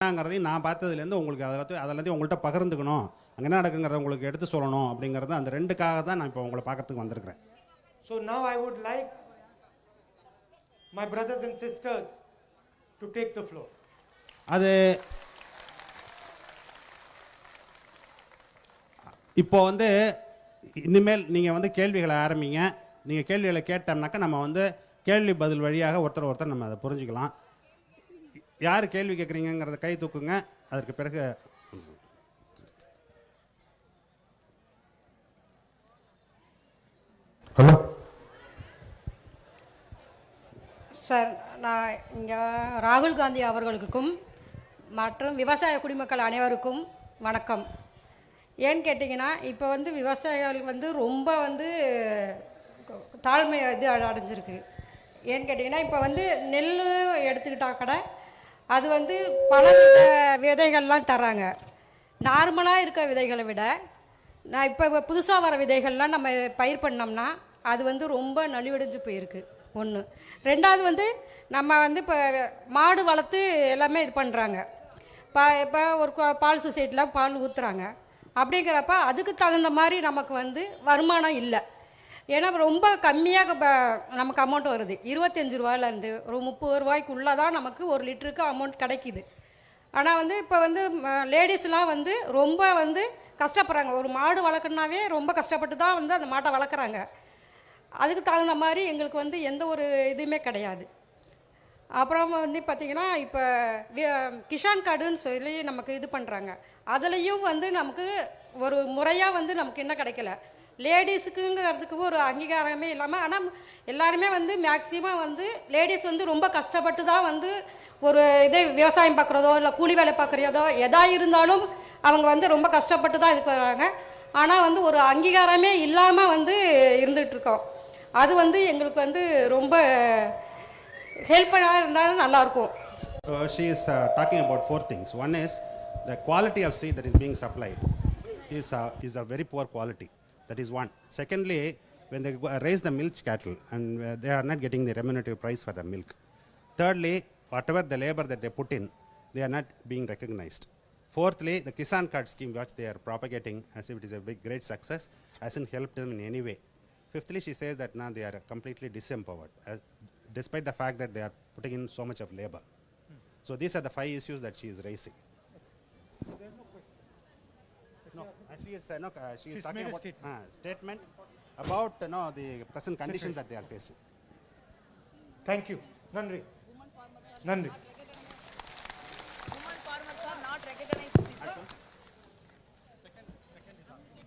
என்னங்கிறதையும் நான் பார்த்ததுலேருந்து உங்களுக்கு அதெல்லாத்தையும் உங்கள்கிட்ட பகிர்ந்துக்கணும், அங்கே என்ன நடக்குங்கிறத உங்களுக்கு எடுத்து சொல்லணும் அப்படிங்கிறது அந்த ரெண்டுக்காக தான் நான் இப்போ உங்களை பார்க்கறதுக்கு வந்திருக்கிறேன். So now I would like my brothers and sisters to take the floor. அது இப்போ வந்து இனிமேல் நீங்கள் வந்து கேள்விகளை ஆரம்பிங்க. நீங்கள் கேள்விகளை கேட்டோம்னாக்கா நம்ம வந்து கேள்வி பதில் வழியாக ஒருத்தர் நம்ம அதை புரிஞ்சுக்கலாம். யார் கேள்வி கேட்குறீங்கிறத கை தூக்குங்க. அதற்கு பிறகு ஹலோ சார், நான் இங்கே ராகுல் காந்தி அவர்களுக்கும் மற்றும் விவசாய குடிமக்கள் அனைவருக்கும் வணக்கம். ஏன்னு கேட்டிங்கன்னா, இப்போ வந்து விவசாயிகள் வந்து ரொம்ப வந்து தாழ்மை இது அடைஞ்சிருக்கு. ஏன்னு கேட்டிங்கன்னா, இப்போ வந்து நெல் எடுத்துக்கிட்டா கூட அது வந்து பல விதைகள்லாம் தராங்க. நார்மலாக இருக்க விதைகளை விட நான் இப்போ புதுசாக வர விதைகள்லாம் நம்ம பயிர் பண்ணோம்னா அது வந்து ரொம்ப நலிவடைஞ்சு போயிருக்கு. ஒன்று. ரெண்டாவது வந்து நம்ம வந்து இப்போ மாடு வளர்த்து எல்லாமே இது பண்ணுறாங்க. இப்போ ஒரு பால் சொசைட்டியில் பால் ஊற்றுறாங்க. அப்படிங்கிறப்ப அதுக்கு தகுந்த மாதிரி நமக்கு வந்து வருமானம் இல்லை. ஏன்னா ரொம்ப கம்மியாக நமக்கு அமௌண்ட் வருது. 25 ரூபாயிலேருந்து ஒரு 30 ரூபாய்க்குள்ளே தான் நமக்கு ஒரு லிட்டருக்கு அமௌண்ட் கிடைக்கிது. ஆனால் வந்து இப்போ வந்து லேடிஸ்லாம் வந்து ரொம்ப வந்து கஷ்டப்படுறாங்க. ஒரு மாடு வளர்க்கணுனாவே ரொம்ப கஷ்டப்பட்டு தான் வந்து அந்த மாட்டை வளர்க்குறாங்க. அதுக்கு தகுந்த மாதிரி எங்களுக்கு வந்து எந்த ஒரு இதுவுமே கிடையாது. அப்புறம் வந்து பார்த்திங்கன்னா, இப்போ கிஷான் கார்டுன்னு சொல்லி நமக்கு இது பண்ணுறாங்க. அதுலேயும் வந்து நமக்கு ஒரு முறையாக வந்து நமக்கு என்ன கிடைக்கல. லேடிஸுக்குங்கிறதுக்கு ஒரு அங்கீகாரமே இல்லாமல், ஆனால் எல்லாருமே வந்து மேக்சிமம் வந்து லேடிஸ் வந்து ரொம்ப கஷ்டப்பட்டு தான் வந்து ஒரு இதே விவசாயம் பார்க்குறதோ இல்லை கூலி வேலை பார்க்குறதோ எதாக இருந்தாலும் அவங்க வந்து ரொம்ப கஷ்டப்பட்டு தான் இதுக்கு வராங்க. ஆனால் வந்து ஒரு அங்கீகாரமே இல்லாமல் வந்து இருந்துகிட்ருக்கோம். அது வந்து எங்களுக்கு வந்து ரொம்ப ஹெல்ப்பாக இருந்தாலும் நல்லாயிருக்கும். She is talking about 4 things. One is the quality of seed that is being supplied is a very poor quality. That is one. Secondly, when they raise the milk cattle and they are not getting the remunerative price for the milk. Thirdly, whatever the labor that they put in, they are not being recognized. Fourthly, the Kisan Card scheme which they are propagating as if it is a big great success hasn't helped them in any way. Fifthly, she says that now they are completely disempowered despite the fact that they are putting in so much of labor. So these are the 5 issues that she is raising. No, she is talking about statement about the present conditions that they are facing. Thank you. Nandri. Nandri. Women farmers are not recognized. Second is asking.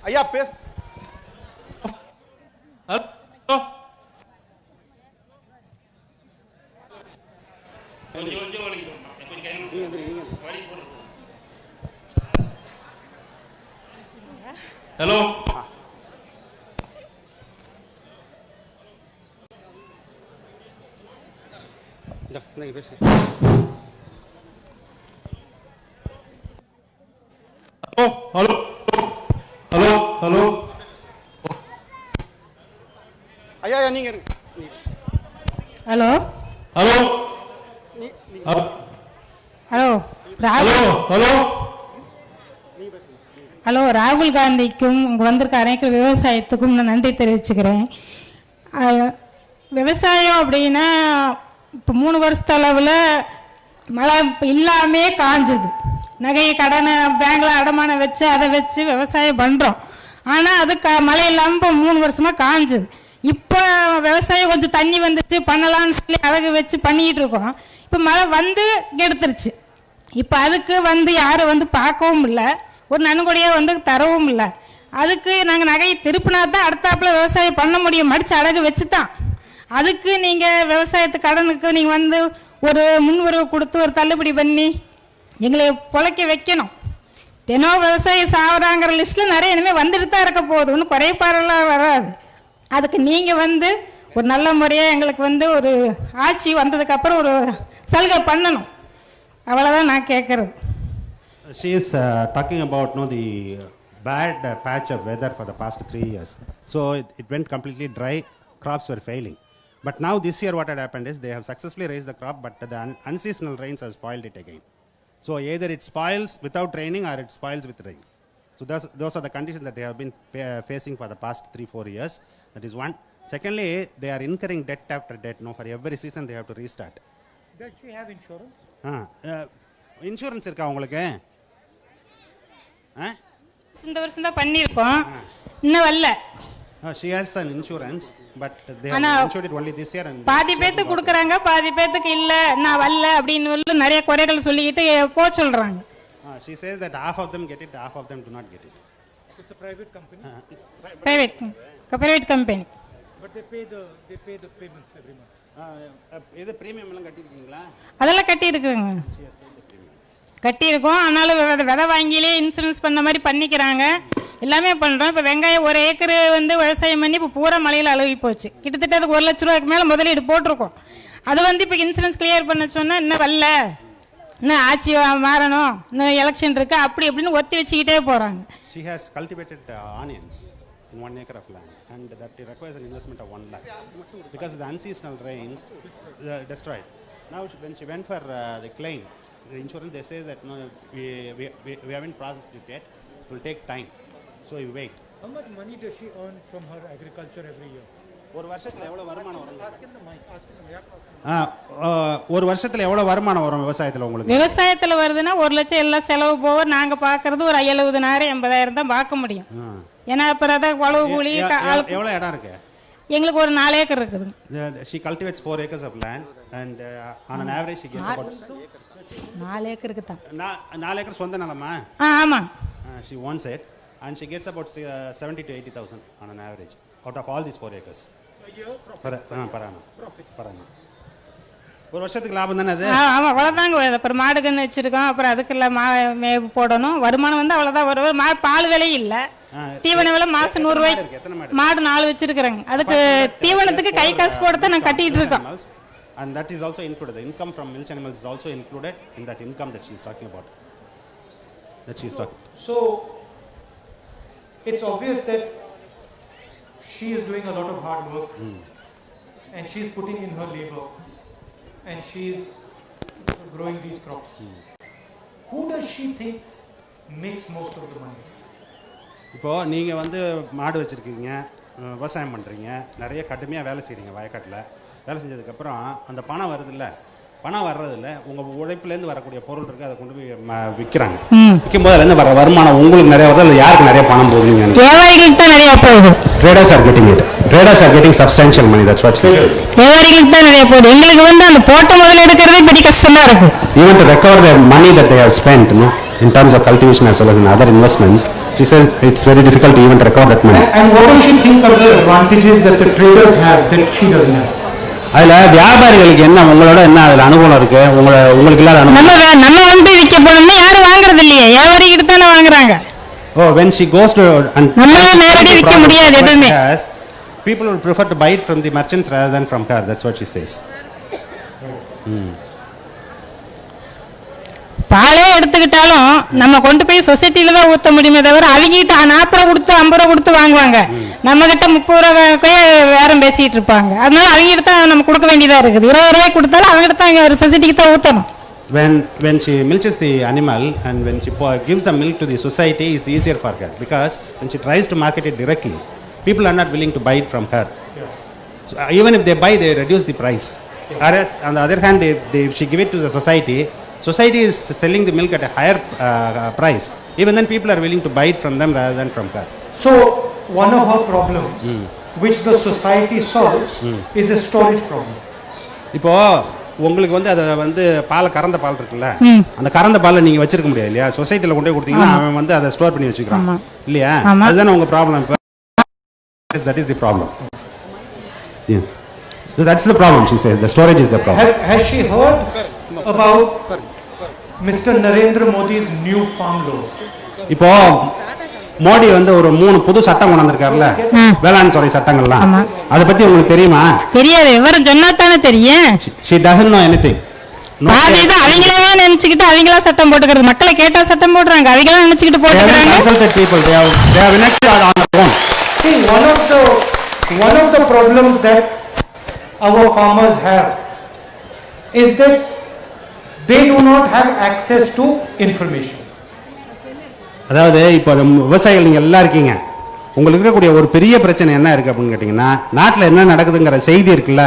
ஐயா பேச. Hello, hello hello hello ஐயா நீங்க hello hello hello hello hello hello ராகுல் காந்திக்கும் இங்கே வந்திருக்க அனைத்து விவசாயத்துக்கும் நான் நன்றி தெரிவிச்சுக்கிறேன். விவசாயம் அப்படின்னா இப்போ 3 வருஷத்து அளவில் மழை இல்லாமே காஞ்சுது. நகையை கடனை பேங்கில் அடமானம் வச்சு அதை வச்சு விவசாயம் பண்ணுறோம். ஆனால் அது மழை இல்லாமல் இப்போ 3 வருஷமாக காஞ்சுது. இப்போ விவசாயம் கொஞ்சம் தண்ணி வந்துச்சு பண்ணலான்னு சொல்லி அழகு வச்சு பண்ணிக்கிட்டு இருக்கோம். இப்போ மழை வந்து கெடுத்துருச்சு. இப்போ அதுக்கு வந்து யாரும் வந்து பார்க்கவும் இல்லை, ஒரு நன்கொடையாக வந்து தரவும் இல்லை. அதுக்கு நாங்கள் நகையை திருப்பினா தான் அடுத்தாப்பில் விவசாயம் பண்ண முடியும், மடித்து அழகு வச்சு தான். அதுக்கு நீங்கள் விவசாயத்து கடனுக்கு நீங்கள் வந்து ஒரு முன்வரவு கொடுத்து ஒரு தள்ளுபடி பண்ணி எங்களை பொழைக்க வைக்கணும். தினம் விவசாயம் சாவறாங்கிற லிஸ்ட்டில் நிறைய இனிமேல் வந்துட்டு தான் இருக்க போகுது, ஒன்றும் குறைபாடெல்லாம் வராது. அதுக்கு நீங்கள் வந்து ஒரு நல்ல முறையாக எங்களுக்கு வந்து ஒரு ஆட்சி வந்ததுக்கப்புறம் ஒரு சலுகை பண்ணணும், அவ்வளோதான் நான் கேட்குறது. She is talking about the bad patch of weather for the past 3 years. So it went completely dry, crops were failing. But now this year what had happened is they have successfully raised the crop, but the unseasonal rains have spoiled it again. So either it spoils without raining or it spoils with rain. So those are the conditions that they have been facing for the past 3-4 years. That is one. Secondly, they are incurring debt after debt. No, for every season they have to restart. Does she have insurance? Insurance இருக்கா உங்களுக்கு? இந்த வருஷம் தான் பண்ணியிருக்கோம், இன்னும் வரல. She has an insurance, but they have insured it only this year. And பாதி பேத்துக்கு கொடுக்குறாங்க, பாதி பேத்துக்கு இல்லை, நான் வரல அப்படின்னு நிறைய குறைகள் சொல்லிக்கிட்டு போக சொல்கிறாங்க. She says that half of them get it, half of them do not get it. It's a private company. Private company. But they pay the payments every month. இது பிரீமியம் எல்லாம் கட்டிருக்கீங்களா? அதெல்லாம் கட்டியிருக்குங்க, கட்டியிருக்கோம். ஆனாலும் விதை வாங்கிலே இன்சூரன்ஸ் பண்ண மாதிரி பண்ணிக்கிறாங்க, எல்லாமே பண்ணுறோம். இப்போ வெங்காயம் 1 ஏக்கர் வந்து விவசாயம் பண்ணி இப்போ பூரா மலையில் அழுகி போச்சு. கிட்டத்தட்ட அதுக்கு 1 லட்ச ரூபாய்க்கு மேலே முதலீடு போட்டிருக்கோம். அது வந்து இப்போ இன்சூரன்ஸ் கிளியர் பண்ண சொன்னால் இன்னும் வரல, இன்னும் ஆட்சி மாறணும், இன்னும் எலெக்ஷன் இருக்கு, அப்படி இப்படின்னு ஒத்தி வச்சுக்கிட்டே போகிறாங்க. She has cultivated onions in 1 acre of land, and that requires an investment of 1 lakh because the unseasonal rains destroyed. Now when she went for the claim, the insurance, they say that no, we haven't processed it yet, it will take time, so you wait. How much money does she earn from her agriculture every year? ஒரு வருஷத்துல எவ்வளவு வருமானம் வரும்? ஒரு வருஷத்துல எவ்வளவு வருமானம் வரும் விவசாயத்துல உங்களுக்கு? விவசாயத்துல வருதுன்னா 1 லட்சம் எல்லாம் செலவு போக நாங்க பாக்குறது ஒரு 70,000 80,000 தான் பார்க்க முடியும். ஏன்னா அப்புறம் அதான் உழவு கூலி. எவ்வளவு இடம் இருக்கு? எங்களுக்கு ஒரு 4 ஏக்கர் இருக்குது. She cultivates 4 acres of land and on an average she gets about 4 ஏக்கருக்கு தான். 4 ஏக்கர் சொந்த நிலமா? ஆமா. She owns it and she gets about 70 to 80,000 on an average out of all these 4 acres. Per annum. ஒரு வருஷத்துக்கு லாபம் தானே அது? ஆமா, அவ்வளவுதாங்க. அப்புறம் மாடு கன்று வச்சிருக்கோம், அப்புறம் அதுக்கெல்லாம் மேவு போடணும். வருமானம் வந்து அவ்வளவுதான் வரும். பால் விலை இல்ல, தீவன விலை மாசம் 100 ரூபாய். மாடு 4 வச்சிருக்கிறேங்க, அதுக்கு தீவனத்துக்கு கை காசு போட்டு நான் கட்டிட்டு இருக்கோம். And that is also included. The income from milch animals is also included in that income that she is talking about. So it's obvious that she is doing a lot of hard work and she is putting in her labor and she is growing these crops. Who does she think makes most of the money? இப்போ நீங்க வந்து மாடு வச்சிருக்கீங்க, விவசாயம் பண்றீங்க, நிறைய கடுமையா வேலை செய்றீங்க வயக்காட்டுல. வேலை செஞ்சதுக்கு அப்புறம் அந்த பணம் வருது இல்ல, பணம் வர்றதில்ல, உங்க உழைப்புலேருந்து வரக்கூடிய பொருள் இருக்கு, அதை கொண்டு போய் விற்கிறாங்க. விற்கும் போது அதுலேருந்து வர வருமானம் உங்களுக்கு நிறைய வருது, இல்லை யாருக்கு நிறைய பணம் போகுதுங்க? வியாபாரிகளுக்கு தான் நிறைய போகுது. Traders are getting it. Traders are getting substantial money. That's what she said. வியாபாரிகளுக்கு தான் நிறைய போகுது. எங்களுக்கு வந்து அந்த போட்ட முதல்ல எடுக்கிறதே பெரிய கஷ்டமா இருக்கு. Even to recover the money that they have spent, no, in terms of cultivation as well as in other investments, she says it's very difficult to even recover that money. And what does she think of the advantages that the traders have that she doesn't have? அதுல வியாபாரிகளுக்கு என்ன, உங்களோட என்ன அதுல அனுகூலம் இருக்கு, உங்களுக்கு இல்லாத அனுகூலம்? நம்ம வந்து விற்க போனோம்னா யாரும் வாங்குறது இல்லையே, வியாபாரிகிட்ட தானே வாங்குறாங்க. Oh, when she goes to நம்ம நேரடி விற்க முடியாது எதுவுமே. People would prefer to buy it from the merchants rather than from her. That's what she says. பாலே எடுத்துக்கிட்டாலும் நம்ம கொண்டு போய் சொசைட்டில தான் ஊற்ற முடியுமே தவிர அவங்ககிட்ட 40 ரூபா கொடுத்து 50 ரூபா கொடுத்து வாங்குவாங்க. நம்ம கிட்ட 30 ரூபாய்க்கே வேறம் பேசிட்டு இருப்பாங்க. அதனால அவங்ககிட்ட தான் நம்ம கொடுக்க வேண்டியதா இருக்குது. 20 ரூபாய் கொடுத்தாலும் அவங்ககிட்ட தான் ஒரு சொசைட்டிக்கு தான் ஊற்றணும். When she milches the animal and when she gives the milk to the society, it's easier for her because when she tries to market it directly, people are not willing to buy it from her. So, even if they buy, they reduce the price. Whereas on the other hand, if she give it to the society is selling the milk at a higher price. Even then people are willing to buy it from them rather than from her. So one of her problems which the society solves is a storage problem. இப்போ உங்களுக்கு வந்து அதை வந்து கறந்த பால் இருக்குல்ல, அந்த கறந்த பாலை நீங்க வச்சிருக்க முடியாது இல்லையா? சொசைட்டில கொண்டு போய் கொடுத்தீங்கன்னா அவன் வந்து அதை ஸ்டோர் பண்ணி வச்சுக்கிறான் இல்லையா? அதுதானே உங்க ப்ராப்ளம். இப்போ that is the problem. Yeah. So that's the problem, she says. The storage is the problem. Has she heard about Mr. Narendra Modi's new farm laws? இப்போ மோடி வந்து ஒரு 3 புது சட்டம் கொண்டு வந்திருக்காருல்ல, வேளாண் துறை சட்டங்கள்லாம், அதை பத்தி உங்களுக்கு தெரியுமா? தெரியாது, விவரம் சொன்னா தானே தெரியும். She doesn't know anything. அவங்களே நினைச்சுக்கிட்டு அவங்களா சட்டம் போட்டுக்கிறது, மக்களை கேட்டா சட்டம் போடுறாங்க, அவங்களா நினைச்சுக்கிட்டு போட்டுக்கிறாங்க. Consulted people, they have enacted on their own. See, one of the problems that our farmers have is that they do not have access to information. அதாவது இப்போ விவசாயிகள் நீங்கள் எல்லாம் இருக்கீங்க, உங்களுக்கு இருக்கக்கூடிய ஒரு பெரிய பிரச்சனை என்ன இருக்கு அப்படின்னு கேட்டிங்கன்னா, நாட்டில் என்ன நடக்குதுங்கிற செய்தி இருக்குல்ல,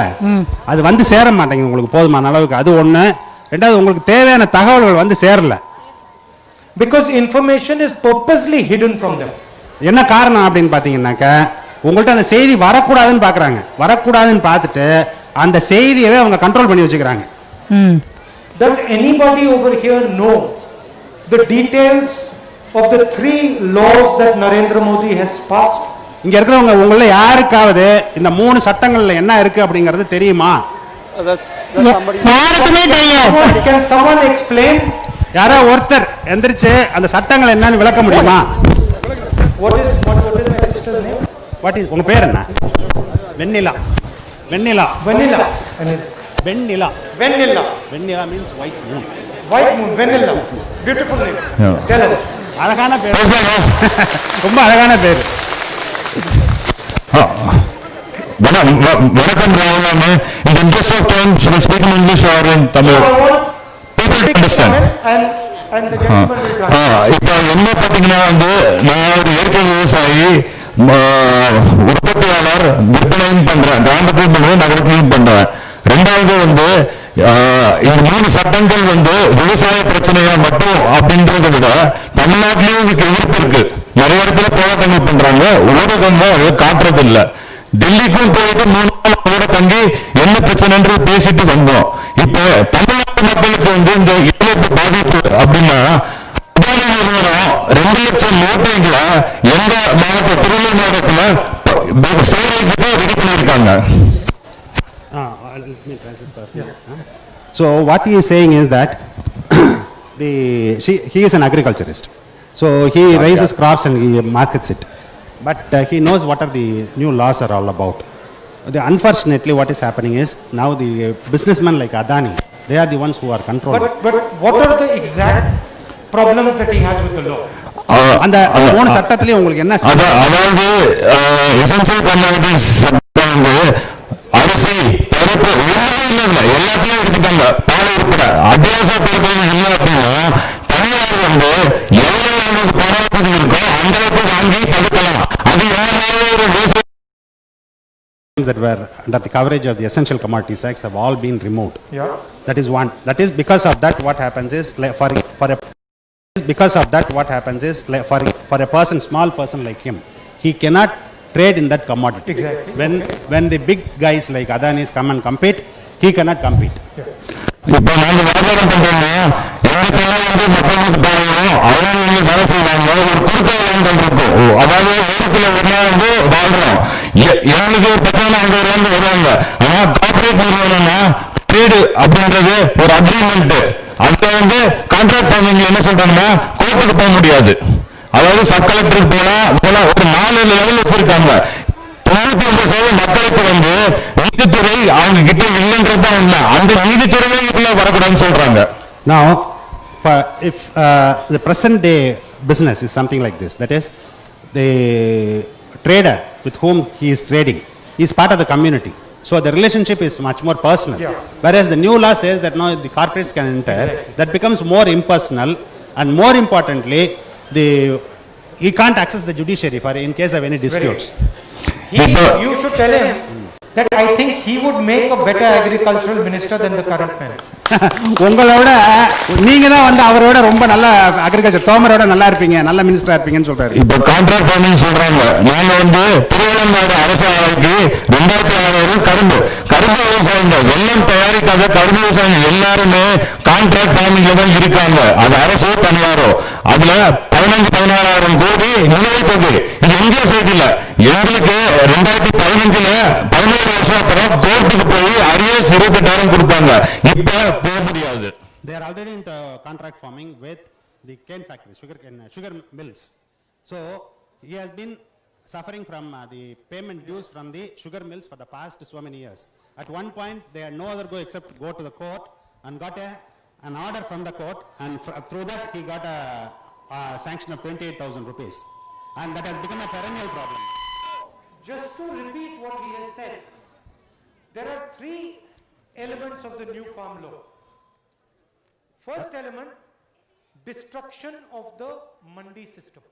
அது வந்து சேர மாட்டேங்குது உங்களுக்கு போதுமான அளவுக்கு. அது ஒன்று. ரெண்டாவது, உங்களுக்கு தேவையான தகவல்கள் வந்து சேரல. Because information is purposely hidden from them. என்ன காரணம் அப்படின்னு பார்த்தீங்கன்னாக்க, உங்கள்கிட்ட அந்த செய்தி வரக்கூடாதுன்னு பார்க்குறாங்க. வரக்கூடாதுன்னு பார்த்துட்டு அந்த செய்தியவே அவங்க கண்ட்ரோல் பண்ணி வச்சுக்கிறாங்க. Does anybody over here know the details of the 3 laws that Narendra Modi has passed? இங்க இருக்கிறவங்க உங்கள யாருக்காவது இந்த 3 சட்டங்கள்ல என்ன இருக்கு அப்படிங்கிறது தெரியுமா? யாருக்குமே தெரியாது. Can someone explain? யாரோ ஒருத்தர் எந்திரிச்சு அந்த சட்டங்கள் என்னன்னு விளக்க முடியுமா? What is my sister's name? What is உங்க பேர் என்ன? வெண்ணிலா. வெண்ணிலா. Vanilla. வெண்ணிலா. Vanilla. வெண்ணிலா means white moon. White moon. Vanilla. Beautiful name. Tell her. அழகான பேர். ரொம்ப அழகான பேர். வணக்கம் ராகுல். In the interest of time, should I speak in English or in Tamil? People understand. And the gentleman will translate. இப்போ என்ன பார்த்தீங்கன்னா வந்து, நான் ஒரு இயற்கை விவசாயி, உற்பத்தியாளர், விற்பனையும் பண்றேன், கிராமத்தையும் பண்றேன், நகரத்தையும் பண்றேன். ரெண்டாவது வந்து இந்த 3 சட்டங்கள் வந்து விவசாய பிரச்சனையா மட்டும் அப்படின்றத விட தமிழ்நாட்டிலையும் இதுக்கு எதிர்ப்பு இருக்கு. நிறைய இடத்துல போராட்டங்கள் பண்றாங்க, ஊடகங்கள் அதை காட்டுறது இல்லை. டெல்லிக்கும் போயிட்டு 3 நாள் தங்கி என்ன பிரச்சனைன்றது பேசிட்டு வந்தோம். இப்ப தமிழ்நாட்டு மக்களுக்கு வந்து இந்த இழப்பு பாதிப்பு அப்படின்னா, நிறுவனம் 2 லட்சம் மூட்டைகளை எந்த மாவட்ட திருவள்ளூர் மாவட்டத்தில் ஸ்டோரேஜுக்கு ரெடி பண்ணியிருக்காங்க. So what he is saying is that he is an agriculturist. So he raises crops and he markets it. But he knows what are the new laws are all about. Unfortunately, what is happening is now the businessmen like Adani, they are the ones who are controlling. But what are the exact problems that he has with the law? அந்த 3 சட்டத்திலே உங்களுக்கு என்ன? அதாவது essential commodities வந்து அரிசி, பருப்பு, எல்லாத்தையும் எடுத்துட்டாங்க, பால் உட்பட. அத்தியாவசிய பொருட்கள் இல்லை அப்படின்னா தனியார் வந்து எவ்வளவு பணத்துக்கு இருக்கோ அந்த அளவுக்கு வாங்கி பதுக்கலாம். அது என்ன that were under the coverage of the Essential Commodities Acts have all been removed. Yeah. That is one. That is because of that what happens is for a person, small person like him, he cannot trade in that commodity. Exactly. When the big guys like Adanis come and compete, he cannot compete. இப்போ நாங்கள் வியாபாரம் பண்றோம்னா எங்களுக்கெல்லாம் வந்து மக்களுக்கு பாருங்க, அவங்க வேலை செய்வாங்க, ஒரு குறுக்க வேலைகள் இருக்கும். அதாவது ஊருக்குள்ள ஒரு நாள் வந்து வாழ்றோம், எங்களுக்கு ஒரு பிரச்சனை அங்க வருவாங்க. ஆனா கார்பரேட் நிறுவனம்னா ட்ரேடு அப்படின்றது ஒரு அக்ரிமெண்ட். அதுல வந்து கான்ட்ராக்ட் ஃபார்மிங்ல என்ன சொல்றாங்கன்னா கோர்ட்டுக்கு போக முடியாது. அதாவது சப் கலெக்டருக்கு போனா ஒரு 4 லெவல் வச்சிருக்காங்க. 99% மக்களுக்கு வந்து நீதித்துறை அவங்க கிட்ட இல்லைன்றதுதான் உண்மை. அந்த நீதித்துறையே இதுல வரக்கூடாதுன்னு சொல்றாங்க. Now, if the present day business is something like this, that is the trader with whom he is trading is part of the community. So the relationship is much more personal. Yeah. Whereas the new law says that now the corporates can enter, that becomes more impersonal, and more importantly, he can't access the judiciary for in case of any disputes. You should tell him that I think he would make a better agricultural minister than the current man. உங்களோட நீங்க தான் வந்து அவரோட ரொம்ப நல்ல agriculture தோமரோட நல்லா இருப்பீங்க, நல்ல மினிஸ்டரா இருப்பீங்கன்னு சொல்றாரு. இப்ப கான்ட்ராக்ட் ஃபார்மிங் சொல்றாங்க. நாங்க வந்து திருவள்ளூர் அரசு ஆலைக்கு 2600 கரும்பு விவசாயிகள் வெள்ளம் தயாரிக்காத கரும்பு விவசாயிகள் எல்லாருமே கான்ட்ராக்ட் ஃபார்மிங்ல தான் இருக்காங்க. அது அரசோ தனியாரோ. அதுல 15,000-16,000 கோடி நிலுவைத் தொகை இது இந்திய செய்தியில எங்களுக்கு 2015 11 வருஷம் அப்புறம் கோர்ட்டுக்கு போய் அரியர்ஸ் 28,000 கொடுத்தாங்க. இப்ப போக முடியாது. They are already into contract farming with the cane factories, sugar mills. So he has been suffering from the payment dues from the sugar mills for the past so many years. At one point, they had no other go except go to the court and got an order from the court, and through that he got a sanction of 28,000 rupees. And that has become a perennial problem. Just to repeat what he has said, there are three elements of the new farm law. First element, destruction of the mandi system.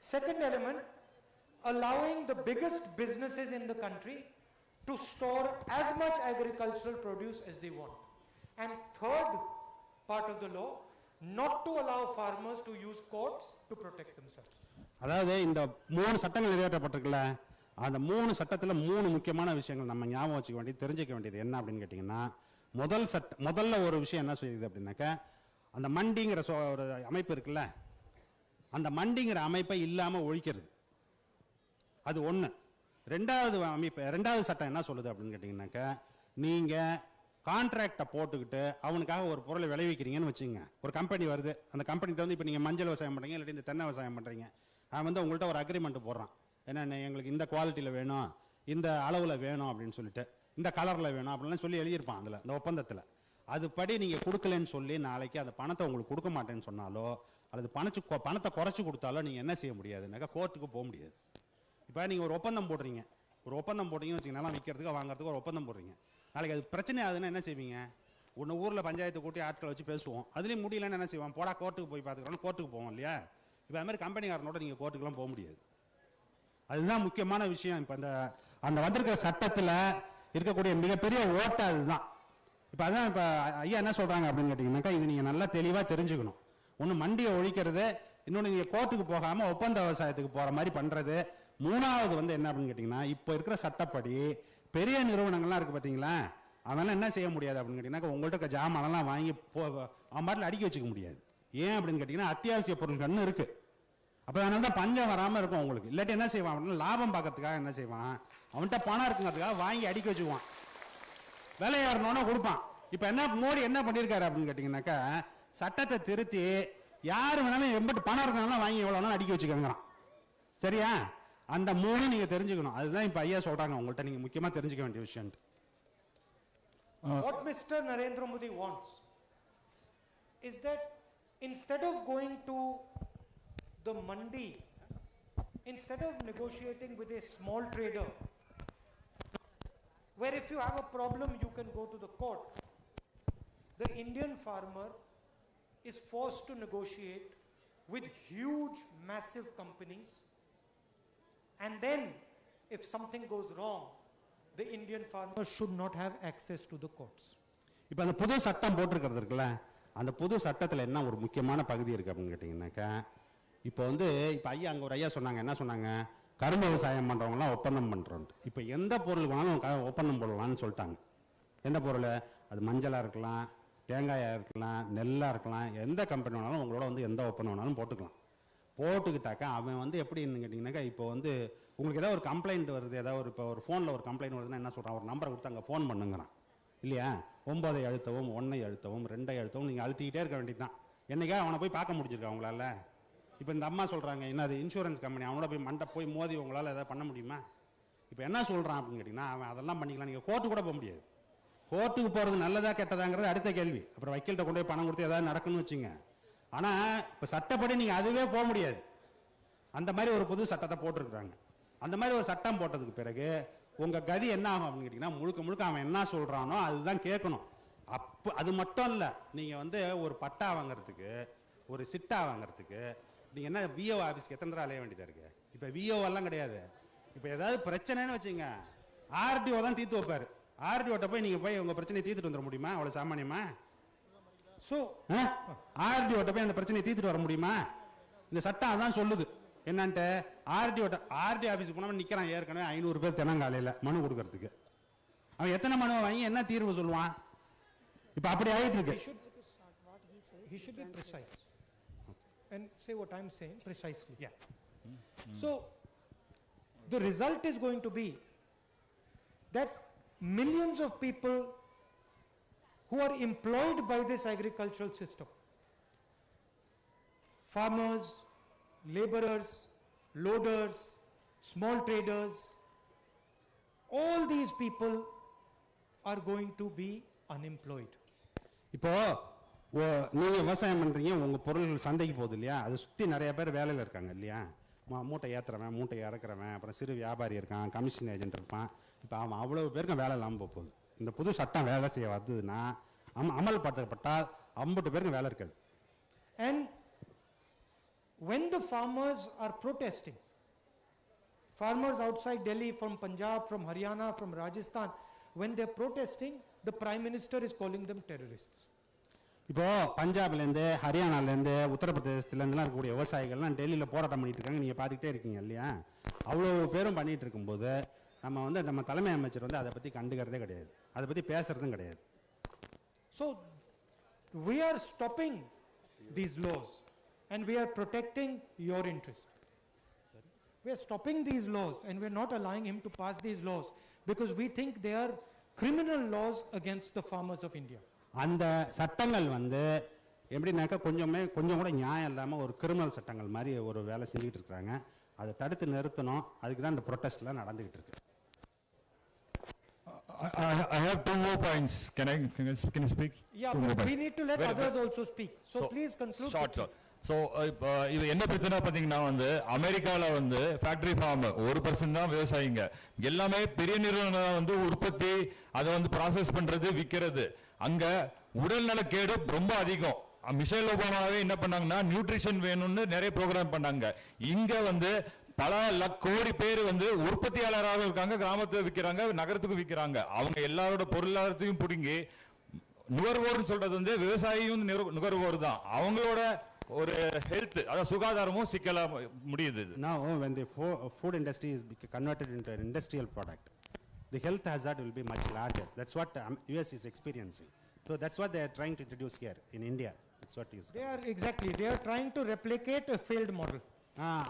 Second element, allowing the biggest businesses in the country to store as much agricultural produce as they want. And third part of the law, not to allow farmers to use courts to protect themselves. அதாவது இந்த 3 சட்டங்கள் நிறைவேற்றப்பட்டிருக்குல்ல, அந்த 3 சட்டத்தில் 3 முக்கியமான விஷயங்கள் நம்ம ஞாபகம் வச்சுக்க வேண்டியது, தெரிஞ்சுக்க வேண்டியது என்ன அப்படின்னு கேட்டிங்கன்னா, முதல்ல ஒரு விஷயம் என்ன செய்யுது அப்படின்னாக்கா, அந்த மண்டிங்கிற ஒரு அமைப்பு இருக்குல்ல, அந்த மண்டிங்கிற அமைப்பை இல்லாமல் ஒழிக்கிறது. அது ஒன்று. ரெண்டாவது சட்டம் என்ன சொல்லுது அப்படின்னு கேட்டிங்கன்னாக்கா, நீங்கள் கான்ட்ராக்டை போட்டுக்கிட்டு அவனுக்காக ஒரு பொருளை விளைவிக்கிறீங்கன்னு வச்சுங்க. ஒரு கம்பெனி வருது, அந்த கம்பெனிகிட்ட வந்து இப்போ நீங்கள் மஞ்சள் விவசாயம் பண்ணுறீங்க, இல்லாட்டி இந்த தென்னை விவசாயம் பண்ணுறீங்க, அவன் வந்து உங்கள்கிட்ட ஒரு அக்ரிமெண்ட் போடுறான். என்ன எங்களுக்கு இந்த குவாலிட்டியில் வேணும், இந்த அளவில் வேணும் அப்படின்னு சொல்லிட்டு, இந்த கலரில் வேணும் அப்படின்லாம் சொல்லி எழுதியிருப்பான் அதில், இந்த ஒப்பந்தத்தில். அதுபடி நீங்கள் கொடுக்கலன்னு சொல்லி நாளைக்கு அந்த பணத்தை உங்களுக்கு கொடுக்க மாட்டேன்னு சொன்னாலோ அல்லது பணத்தை குறைச்சி கொடுத்தாலோ நீங்கள் என்ன செய்ய முடியாதுனாக்கா கோர்ட்டுக்கு போக முடியாது. இப்போ நீங்கள் ஒரு ஒப்பந்தம் போடுறீங்கன்னு வச்சுக்கோங்க, விற்கிறதுக்கு வாங்குறதுக்கு ஒரு ஒப்பந்தம் போடுறீங்க. நாளைக்கு அது பிரச்சனை ஆகுதுன்னா என்ன செய்வீங்க? ஒன்று ஊரில் பஞ்சாயத்து கூட்டி ஆட்களை வச்சு பேசுவோம், அதுலேயும் முடியலன்னு என்ன செய்வோம்? போடா கோர்ட்டுக்கு போய் பார்த்துக்கிறோம், கோர்ட்டுக்கு போவோம் இல்லையா? இப்போ அது மாதிரி கம்பெனிக்காரனோட நீங்கள் கோர்ட்டுக்கெலாம் போக முடியாது. அதுதான் முக்கியமான விஷயம். இப்போ அந்த வந்திருக்கிற சட்டத்தில் இருக்கக்கூடிய மிகப்பெரிய ஓட்டை அதுதான். இப்போ அதான் இப்போ ஐயா என்ன சொல்கிறாங்க அப்படின்னு கேட்டிங்கன்னாக்கா, இது நீங்கள் நல்லா தெளிவாக தெரிஞ்சுக்கணும். ஒன்று மண்டியை ஒழிக்கிறது, இன்னொன்று நீங்கள் கோர்ட்டுக்கு போகாமல் ஒப்பந்த விவசாயத்துக்கு போகிற மாதிரி பண்ணுறது. மூணாவது வந்து என்ன அப்படின்னு கேட்டிங்கன்னா, இப்போ இருக்கிற சட்டப்படி பெரிய நிறுவனங்கள்லாம் இருக்குது பார்த்தீங்களா, அதெல்லாம் என்ன செய்ய முடியாது அப்படின்னு கேட்டிங்கன்னா, உங்கள்கிட்ட ஜாமானெல்லாம் வாங்கி அவன் பாட்டில் அடுக்கி வச்சுக்க முடியாது. ஏன் அப்படின்னு கேட்டிங்கன்னா, அத்தியாவசிய பொருட்கள்னு இருக்குது. அப்போ அதனால தான் பஞ்சம் வராமல் இருக்கும் உங்களுக்கு. இல்லாட்டி என்ன செய்வான் அப்படின்னா, லாபம் பார்க்கறதுக்காக என்ன செய்வான், அவன்கிட்ட பணம் இருக்குங்கிறதுக்காக வாங்கி அடுக்கி வச்சுக்குவான், விலையாறணுன்னா கொடுப்பான். இப்போ என்ன மோடி என்ன பண்ணியிருக்காரு அப்படின்னு கேட்டிங்கன்னாக்கா, சட்டத்தை திருத்தி யார் வேணாலும் எம்பிட்டு பணம் இருக்கனாலும் வாங்கி எவ்வளோ வேணாலும் அடுக்கி வச்சுக்கோங்கிறான். சரியா? அந்த 3 நீங்கள் தெரிஞ்சுக்கணும். அதுதான் இப்போ ஐயா சொல்கிறாங்க உங்கள்கிட்ட நீங்கள் முக்கியமாக தெரிஞ்சுக்க வேண்டிய விஷயம். What Mr. Narendra Modi wants is that instead of going to the mandi, instead of negotiating with a small trader, where if you have a problem you can go to the court, the Indian farmer is forced to negotiate with huge massive companies, and then if something goes wrong, the Indian farmer should not have access to the courts. இப்போ அந்த புது சட்டம் போட்டிருக்கிறது இருக்குல்ல, அந்த புது சட்டத்தில் என்ன ஒரு முக்கியமான பகுதி இருக்குது அப்படின்னு கேட்டிங்கன்னாக்கா, இப்போ ஐயா அங்கே ஒரு ஐயா சொன்னாங்க, என்ன சொன்னாங்க, கரும்பு விவசாயம் பண்ணுறவங்களாம் ஒப்பந்தம் பண்ணுறோன்ட்டு. இப்போ எந்த பொருள் வேணாலும் ஒப்பந்தம் போடலான்னு சொல்லிட்டாங்க. எந்த பொருள்? அது மஞ்சளாக இருக்கலாம், தேங்காயாக இருக்கலாம், நெல்லாக இருக்கலாம், எந்த கம்பெனி வேணாலும் உங்களோட எந்த ஒப்பந்தம் வேணாலும் போட்டுக்கலாம். போட்டுக்கிட்டாக்கா அவன் எப்படின்னு கேட்டிங்கனாக்கா, இப்போ உங்களுக்கு ஏதாவது ஒரு கம்ப்ளைண்ட் வருது, ஏதாவது இப்போ ஒரு ஃபோனில் ஒரு கம்ப்ளைண்ட் வருதுன்னா என்ன சொல்கிறான், ஒரு நம்பரை கொடுத்து அங்கே ஃபோன் பண்ணுங்கிறான் இல்லையா? 9 அழுத்தவும் 1 அழுத்தவும் 2 அழுத்தவும் நீங்கள் அழுத்திக்கிட்டே இருக்க வேண்டியது தான். என்னைக்கா அவனை போய் பார்க்க முடிஞ்சிருக்கா உங்களால்? இப்போ இந்த அம்மா சொல்கிறாங்க, என்ன அது இன்சூரன்ஸ் கம்பெனி, அவனோட போய் மோதி உங்களால் எதாவது பண்ண முடியுமா? இப்போ என்ன சொல்கிறான் அப்படின்னு கேட்டிங்கன்னா, அவன் அதெல்லாம் பண்ணிக்கலாம், நீங்கள் கோர்ட்டு கூட போக முடியாது. கோர்ட்டுக்கு போகிறது நல்லதா கெட்டதாங்கிறது அடுத்த கேள்வி. அப்புறம் வக்கீல்கிட்ட கொண்டு போய் பணம் கொடுத்து ஏதாவது நடக்குன்னு வச்சுங்க. ஆனால் இப்போ சட்டப்படி நீங்கள் அதுவே போக முடியாது. அந்த மாதிரி ஒரு புது சட்டத்தை போட்டிருக்கிறாங்க. அந்த மாதிரி ஒரு சட்டம் போட்டதுக்கு பிறகு உங்கள் கதி என்ன ஆகும் அப்படின்னு கேட்டிங்கன்னா, முழுக்க அவன் என்ன சொல்கிறானோ அதுதான் கேட்கணும். அது மட்டும் இல்லை, நீங்கள் ஒரு பட்டா வாங்கிறதுக்கு, ஒரு சிட்டா வாங்கிறதுக்கு நீங்கள் என்ன விஓ ஆஃபீஸ்க்கு எத்தனை தடவை அலைய வேண்டியதாக இருக்குது? இப்போ விஓவெல்லாம் கிடையாது. இப்போ ஏதாவது பிரச்சனைன்னு வச்சுங்க, ஆர்டிஓ தான் தீர்த்து வைப்பார். ஆர்டிஓட்ட போய் நீங்கள் போய் உங்கள் பிரச்சனையை தீர்த்துட்டு வந்துட முடியுமா? அவ்வளோ சாமானியமா? ஸோ ஆர்டிஓட்ட போய் அந்த பிரச்சனையை தீர்த்துட்டு வர முடியுமா? இந்த சட்டம் அதான் சொல்லுது. என்னன்ட்டு ஆர்டிஓ ஆஃபீஸுக்கு போனவன் நிற்கிறான், ஏற்கனவே 500 பேர் தினங்காலையில் மனு கொடுக்கறதுக்கு. அவன் எத்தனை மனுவை வாங்கி என்ன தீர்வு சொல்லுவான்? இப்போ அப்படி ஆகிட்டு இருக்கு. He should be precise and say what I'm saying precisely. Yeah. So the result is going to be that millions of people who are employed by this agricultural system, farmers, laborers, loaders, small traders, all these people are going to be unemployed. இப்போ நீங்க விவசாயம் பண்றீங்க, உங்க பொருள் சந்தைக்கு போகுது இல்லையா, அதை சுற்றி நிறைய பேர் வேலையில் இருக்காங்க இல்லையா, மூட்டை ஏற்றுறவன், மூட்டை இறக்குறவன், அப்புறம் சிறு வியாபாரி இருக்கான், கமிஷன் ஏஜென்ட் இருப்பான். இப்போ அவன் அவ்வளோ பேருக்கும் வேலை இல்லாமல் போகுது. இந்த புது சட்டம் வேலை செய்ய வந்ததுன்னா அமல்படுத்தப்பட்டால் 50 பேருக்கும் வேலை இருக்காது. And when the farmers are protesting, farmers outside Delhi, from Punjab, from Haryana, from Rajasthan, when they're protesting, the Prime Minister is calling them terrorists. இப்போ பஞ்சாப்லேருந்து, ஹரியானாலேருந்து, உத்தரப்பிரதேசத்துலேருந்துலாம் இருக்கக்கூடிய விவசாயிகள்லாம் டெல்லியில் போராட்டம் பண்ணிட்டு இருக்காங்க. நீங்கள் பார்த்துக்கிட்டே இருக்கீங்க இல்லையா, அவ்வளோ பேரும் பண்ணிட்டு இருக்கும்போது நம்ம தலைமை அமைச்சர் அதை பற்றி கண்டுக்கிறதே கிடையாது, அதை பற்றி பேசுறதும் கிடையாது. So we are stopping these laws and we are protecting your interest. We are stopping these laws and we are not allowing him to pass these laws because we think they are criminal laws against the farmers of India. அந்த சட்டங்கள் எப்படின்னாக்கா கொஞ்சம் கூட நியாயம் இல்லாமல் ஒரு criminal சட்டங்கள் மாதிரி ஒரு வேலை செஞ்சுக்கிட்டு இருக்கிறாங்க. அதை தடுத்து நிறுத்தணும். அதுக்கு தான் இந்த ப்ரொட்டஸ்ட்லாம் நடந்துகிட்டு இருக்கு. I have 2 more points. Can you speak? Yeah, but we need to let others also speak. So please conclude. Short. So இது என்ன பிரச்சனை பாத்தீங்கன்னா அமெரிக்கால ஃபேக்டரி ஃபார்ம் 1% தான் விவசாயிங்க, எல்லாமே பெரிய நிறுவனங்கள் உற்பத்தி, அதை ப்ராசஸ் பண்றது, விற்கிறது. அங்க உடல்நலக்கேடு ரொம்ப அதிகம். மிஷேல் ஒபாமாவே என்ன பண்ணாங்கன்னா நியூட்ரிஷன் வேணும்னு நிறைய ப்ரோக்ராம் பண்ணாங்க. இங்க பல கோடி பேர் உற்பத்தியாளராக இருக்காங்க, கிராமத்துல விற்கிறாங்க, நகரத்துக்கு விற்கிறாங்க. அவங்க எல்லாரோட பொருளாதாரத்தையும் பிடுங்கி நுகர்வோர்னு சொல்றது விவசாயியும் நுகர்வோர் தான். அவங்களோட ஒரு ஹெல்த், அதாவது சுகாதாரமும் சிக்கலா முடியுது. Now when the food industry is converted into an industrial product, the health hazard will be much larger. That's what US is experiencing. So that's what they are trying to introduce here in India. That's what is. They are trying to replicate a failed model.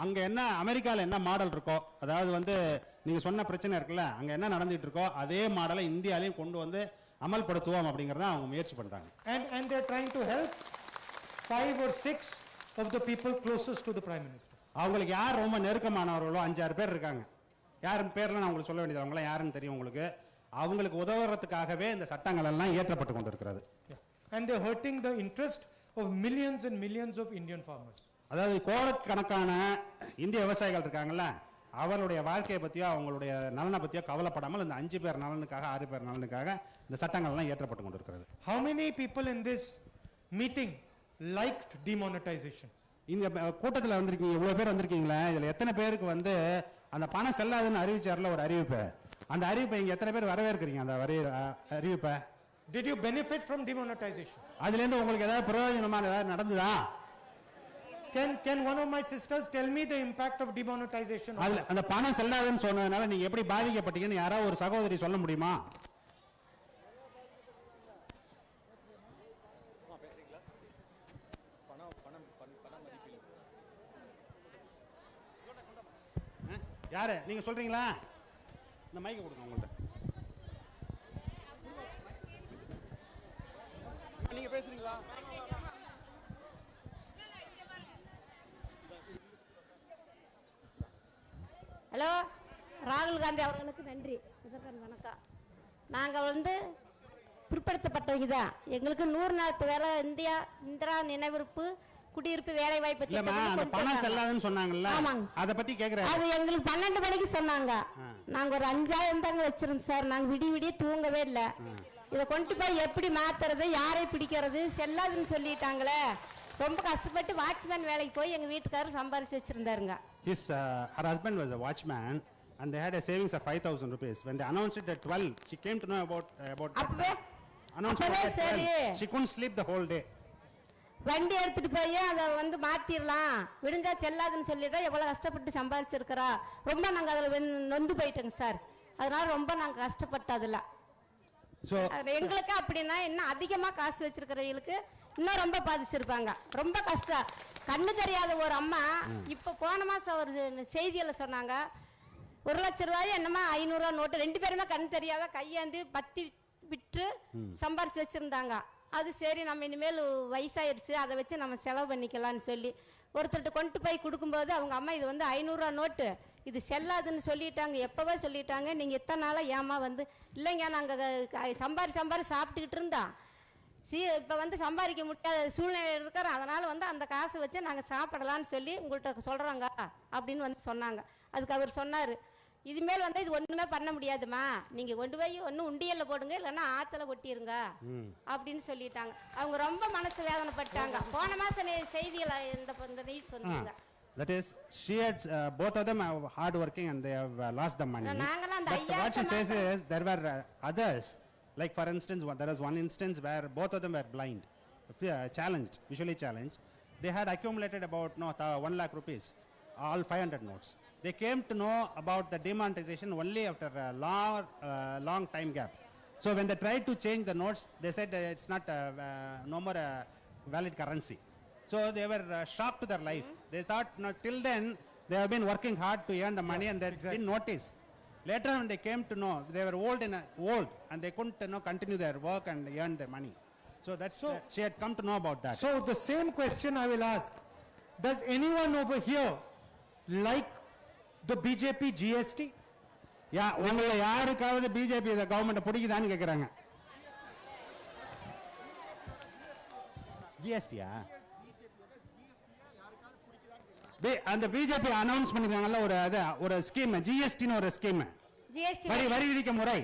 அங்க என்ன அமெரிக்கால என்ன model இருக்கோ, அதாவது நீங்க சொன்ன பிரச்சனை இருக்குல்ல, அங்க என்ன நடந்துட்டு இருக்கோ அதே மாடலை இந்தியாலயும் கொண்டு அமல்படுத்துவோம் அப்படிங்கறத அவங்க முயற்சி பண்றாங்க. And they are trying to help 5 or 6 of the people closest to the Prime Minister. அவங்களுக்கு யார் ரொம்ப நெருக்கமானவர்களோ 5-6 பேர் இருக்காங்க. யாரும் பேர்லாம் நான் உங்களுக்கு சொல்ல வேண்டியது, அவங்களாம் யாருன்னு தெரியும் உங்களுக்கு. அவங்களுக்கு உதவுறதுக்காகவே இந்த சட்டங்கள் எல்லாம் இயற்றப்பட்டு கொண்டிருக்கிறது. And they are hurting the interest of millions and millions of Indian farmers. அதாவது கோடிக்கணக்கான இந்திய விவசாயிகள் இருக்காங்கல்ல, அவர்களுடைய வாழ்க்கையை பத்தியோ அவங்களுடைய நலனை பத்தியோ கவலைப்படாமல் இந்த 5 பேர் நலனுக்காக, 6 பேர் நலனுக்காக இந்த சட்டங்கள் எல்லாம் இயற்றப்பட்டு கொண்டிருக்கிறது. How many people in this meeting liked demonetization? இந்த கூட்டத்தில் வந்திருக்கீங்க, இவ்வளவு பேர் வந்திருக்கீங்களா, இதுல எத்தனை பேருக்கு அந்த பணம் செல்லாதுன்னு அறிவிச்சார்ல ஒரு அறிவிப்பை, அந்த அறிவிப்பை இங்க எத்தனை பேர் வரவேற்கிறீங்க? அந்த அறிவிப்பை Did you benefit from demonetization? அதுல இருந்து உங்களுக்கு ஏதாவது பிரயோஜனமான ஏதாவது நடந்ததா? Can one of my sisters tell me the impact of demonetization? அந்த பணம் செல்லாதுன்னு சொன்னதுனால நீங்க எப்படி பாதிக்கப்பட்டீங்கன்னு யாராவது ஒரு சகோதரி சொல்ல முடியுமா? யாரு நீங்க சொல்றீங்களா? இந்த மைக்க கொடுங்க உங்கள்ட்ட. நீங்க பேசுறீங்களா? ஹலோ, ராகுல் காந்தி அவர்களுக்கு நன்றி. வணக்கம். நாங்கள் பிற்படுத்தப்பட்டவங்க தான். எங்களுக்கு 100 நாள் வேலை இந்திரா நினைவிருப்பு குடியிருப்பு வேலை வாய்ப்பு பணம் செல்லாதுன்னு சொன்னாங்கல்ல, அத பத்தி கேக்குறேன். அது எங்களுக்கு 12 மணிக்கு சொன்னாங்க. நாங்க ஒரு 5000 தாங்க வச்சிருந்தோம் சார். நாங்க விடிய தூங்கவே இல்லை. இதை கொண்டு போய் எப்படி மாத்துறது, யாரை பிடிக்கிறது, செல்லாதுன்னு சொல்லிட்டாங்களே. ரொம்ப கஷ்டப்பட்டு வாட்ச்மேன் வேலைக்கு போய் எங்க வீட்டுக்காரர் சம்பாரிச்சு வச்சிருந்தாருங்க. Her husband was a watchman and they had a savings of 5,000 rupees. When they announced it at 12, she came to know about announcement at 12. She couldn't sleep the whole day. வண்டி எடுத்துட்டு போய் அதை மாத்திரலாம், விடுஞ்சா செல்லாதுன்னு சொல்லிட்டா எவ்வளவு கஷ்டப்பட்டு சம்பாதிச்சிருக்கிறா. ரொம்ப நாங்க அதுல நொந்து போயிட்டோங்க சார். அதனால ரொம்ப நாங்க கஷ்டப்பட்டதுல. எங்களுக்கு அப்படின்னா இன்னும் அதிகமா காசு வச்சிருக்கிறவங்களுக்கு இன்னும் ரொம்ப பாதிச்சிருப்பாங்க. ரொம்ப கஷ்டம். கண்ணு தெரியாத ஒரு அம்மா இப்ப போன மாசம் ஒரு செய்தியில சொன்னாங்க, 1 லட்சம் ரூபாய் என்னமா 500 ரூபாய் நோட்டு 2 பேருமே கண்ணு தெரியாத கையாந்து பத்தி விட்டு சம்பாரிச்சு வச்சிருந்தாங்க. அது சரி நம்ம இனிமேல் வயசாயிருச்சு அதை வச்சு நம்ம செலவு பண்ணிக்கலாம்னு சொல்லி ஒருத்தர்கிட்ட கொண்டு போய் கொடுக்கும்போது அவங்க அம்மா இது வந்து 500 நோட்டு இது செல்லாதுன்னு சொல்லிட்டாங்க, எப்போவே சொல்லிட்டாங்க, நீங்கள் இத்தனை நாளாக ஏமா வந்து இல்லைங்க நாங்கள் சம்பாரி சாப்பிட்டுக்கிட்டு இருந்தோம், இப்போ வந்து சம்பாதிக்க முடியாத சூழ்நிலை இருக்கிறோம், அதனால் வந்து அந்த காசை வச்சு நாங்கள் சாப்பிடலான்னு சொல்லி உங்கள்கிட்ட சொல்கிறோங்க அப்படின்னு வந்து சொன்னாங்க. அதுக்கு அவர் சொன்னார், இதுமேல் வந்து இது ஒன்றுமே பண்ண முடியாதுமா, நீங்கள் கொண்டு போய் ஒன்று உண்டியலில் போடுங்க இல்லைன்னா ஆற்றுல கொட்டிடுங்க அப்படின்னு சொல்லிட்டாங்க. அவங்க ரொம்ப மனசு வேதனைப்பட்டாங்க. போன மாதம் செய்தியில் இந்த நியூஸ் சொன்னாங்க. That is, she had both of them are hard working and they have lost the money. But what she says is there were others, like for instance, there was one instance where both of them were blind, challenged, visually challenged. They had accumulated about 1 lakh rupees, all 500 notes. They came to know about the demonetization only after a long time gap. So when they tried to change the notes, they said it's not no more valid currency. So they were shocked to their life. They thought, no, till then they have been working hard to earn the money and they didn't notice. Later when they came to know, they were old and they couldn't continue their work and earn their money. So that's she had come to know about that. So the same question I will ask, does anyone over here like the BJP GST? Yeah, உங்கள யாருக்காவது BJP the government பிடிக்குதான்னு கேக்குறாங்க. GST அந்த BJP announce பண்ணிருக்காங்கல்ல ஒரு scheme, ஜிஎஸ்டின்னு ஒரு scheme, வரி விதிக்கும் முறை,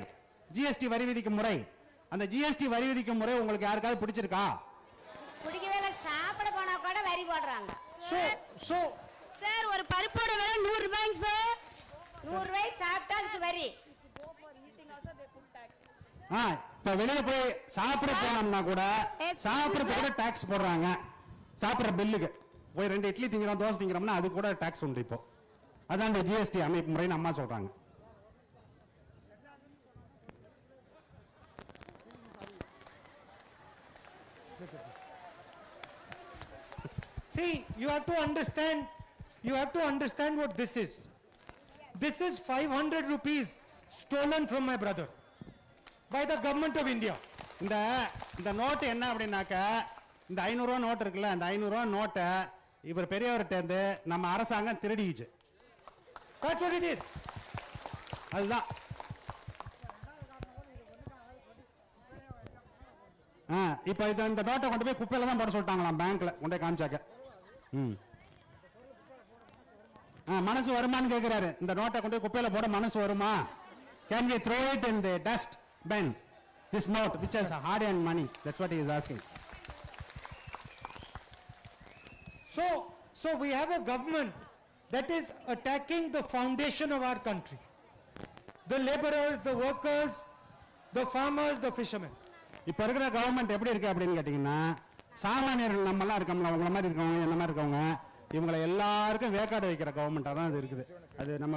GST வரி விதிக்கும் முறை. அந்த ஜிஎஸ்டி வரி விதிக்கும் முறை உங்களுக்கு யாருக்காவது பிடிச்சிருக்கா? பிடிக்கவே இல்ல. சாப்பிட போனா கூட வரி போடுறாங்க. சோ சார் ஒரு பருப்போட விலை 100 ரூபாய்ங்க சார். 100 ரூபாய் சாப்பிட்டா அதுக்கு வரி. இப்ப வெளியில போய் சாப்பிட போனோம்னா கூட சாப்பிடறதுக்கு கூட டாக்ஸ் போடுறாங்க. சாப்பிடுற பில்லுக்கு போய் 2 இட்லி திங்கிறோம், தோசை திங்கிறோம்னா அது கூட டாக்ஸ் உண்டு. இப்போ அதான் இந்த ஜிஎஸ்டி அமைப்பு முறைன்னு அம்மா சொல்றாங்க. See, you have to understand what this is. This is 500 rupees stolen from my brother by the government of India. இந்த நோட்டு என்ன அப்படின்னாக்க, இந்த 500 ரூபா நோட்டு இருக்குல்ல, அந்த 500 ரூபா நோட்டை இவர் பெரியவர்கிட்ட இருந்து நம்ம அரசாங்கம் திருடிச்சு. That's what it is. அதுதான். இப்போ இந்த நோட்டை கொண்டு போய் குப்பையில தான் போட சொல்லிட்டாங்களாம், பேங்க்ல கொண்டு போய் காமிச்சாக்க. மனசு வருமான்னு கேட்கிறாரு. இந்த நோட்டை கொண்டு போய் குப்பையில போட மனசு வருமா? Can we throw it in the dust bin? This note which has hard-earned money. That's what he is asking. So we have a government that is attacking the foundation of our country. The laborers, the workers, the farmers, the fishermen. இப்போ இருக்கிற government எப்படி இருக்கு அப்படின்னு கேட்டீங்கன்னா, சாமானியர்கள் நம்ம எல்லாம் இருக்கோம்ல, உங்களை மாதிரி இருக்கவங்க, என்ன மாதிரி இருக்கவங்க, இவங்களை எல்லாருக்கும் வேக்காடு வைக்கிற கவர்மெண்டா தான் அது இருக்குது. அது நம்ம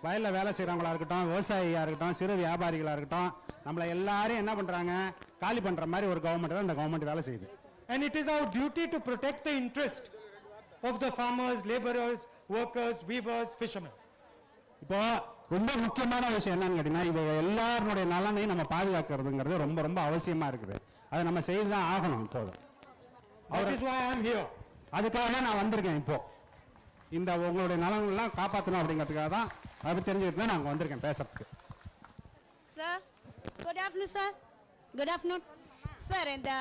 வயல்ல வேலை செய்யறவங்களா இருக்கட்டும், விவசாயியா இருக்கட்டும், சிறு வியாபாரிகளா இருக்கட்டும், நம்மள எல்லாரும் என்ன பண்றாங்க, காலி பண்ற மாதிரி ஒரு கவர்மெண்ட் தான் இந்த கவர்மெண்ட் வேலை செய்யுது. And it is our duty to protect the interest of the farmers, laborers, workers, weavers, fishermen. இப்போ ரொம்ப முக்கியமான விஷயம் என்னன்னு கேட்டீங்கன்னா, இவங்க எல்லாருடைய நலனையும் நம்ம பாதுகாக்கிறதுங்கிறது ரொம்ப ரொம்ப அவசியமா இருக்குது. அதை நம்ம செய்துதான் ஆகணும். இப்போது அதுக்காக தான் நான் வந்திருக்கேன். இப்போ இந்த உங்களுடைய நலன்கள் எல்லாம் காப்பாற்றணும் அப்படிங்கிறதுக்காக தான் அதை தெரிஞ்சுக்கிட்டு தான் நாங்கள் வந்திருக்கேன் பேசுறதுக்கு. Sir good afternoon sir. Good afternoon sir. இந்த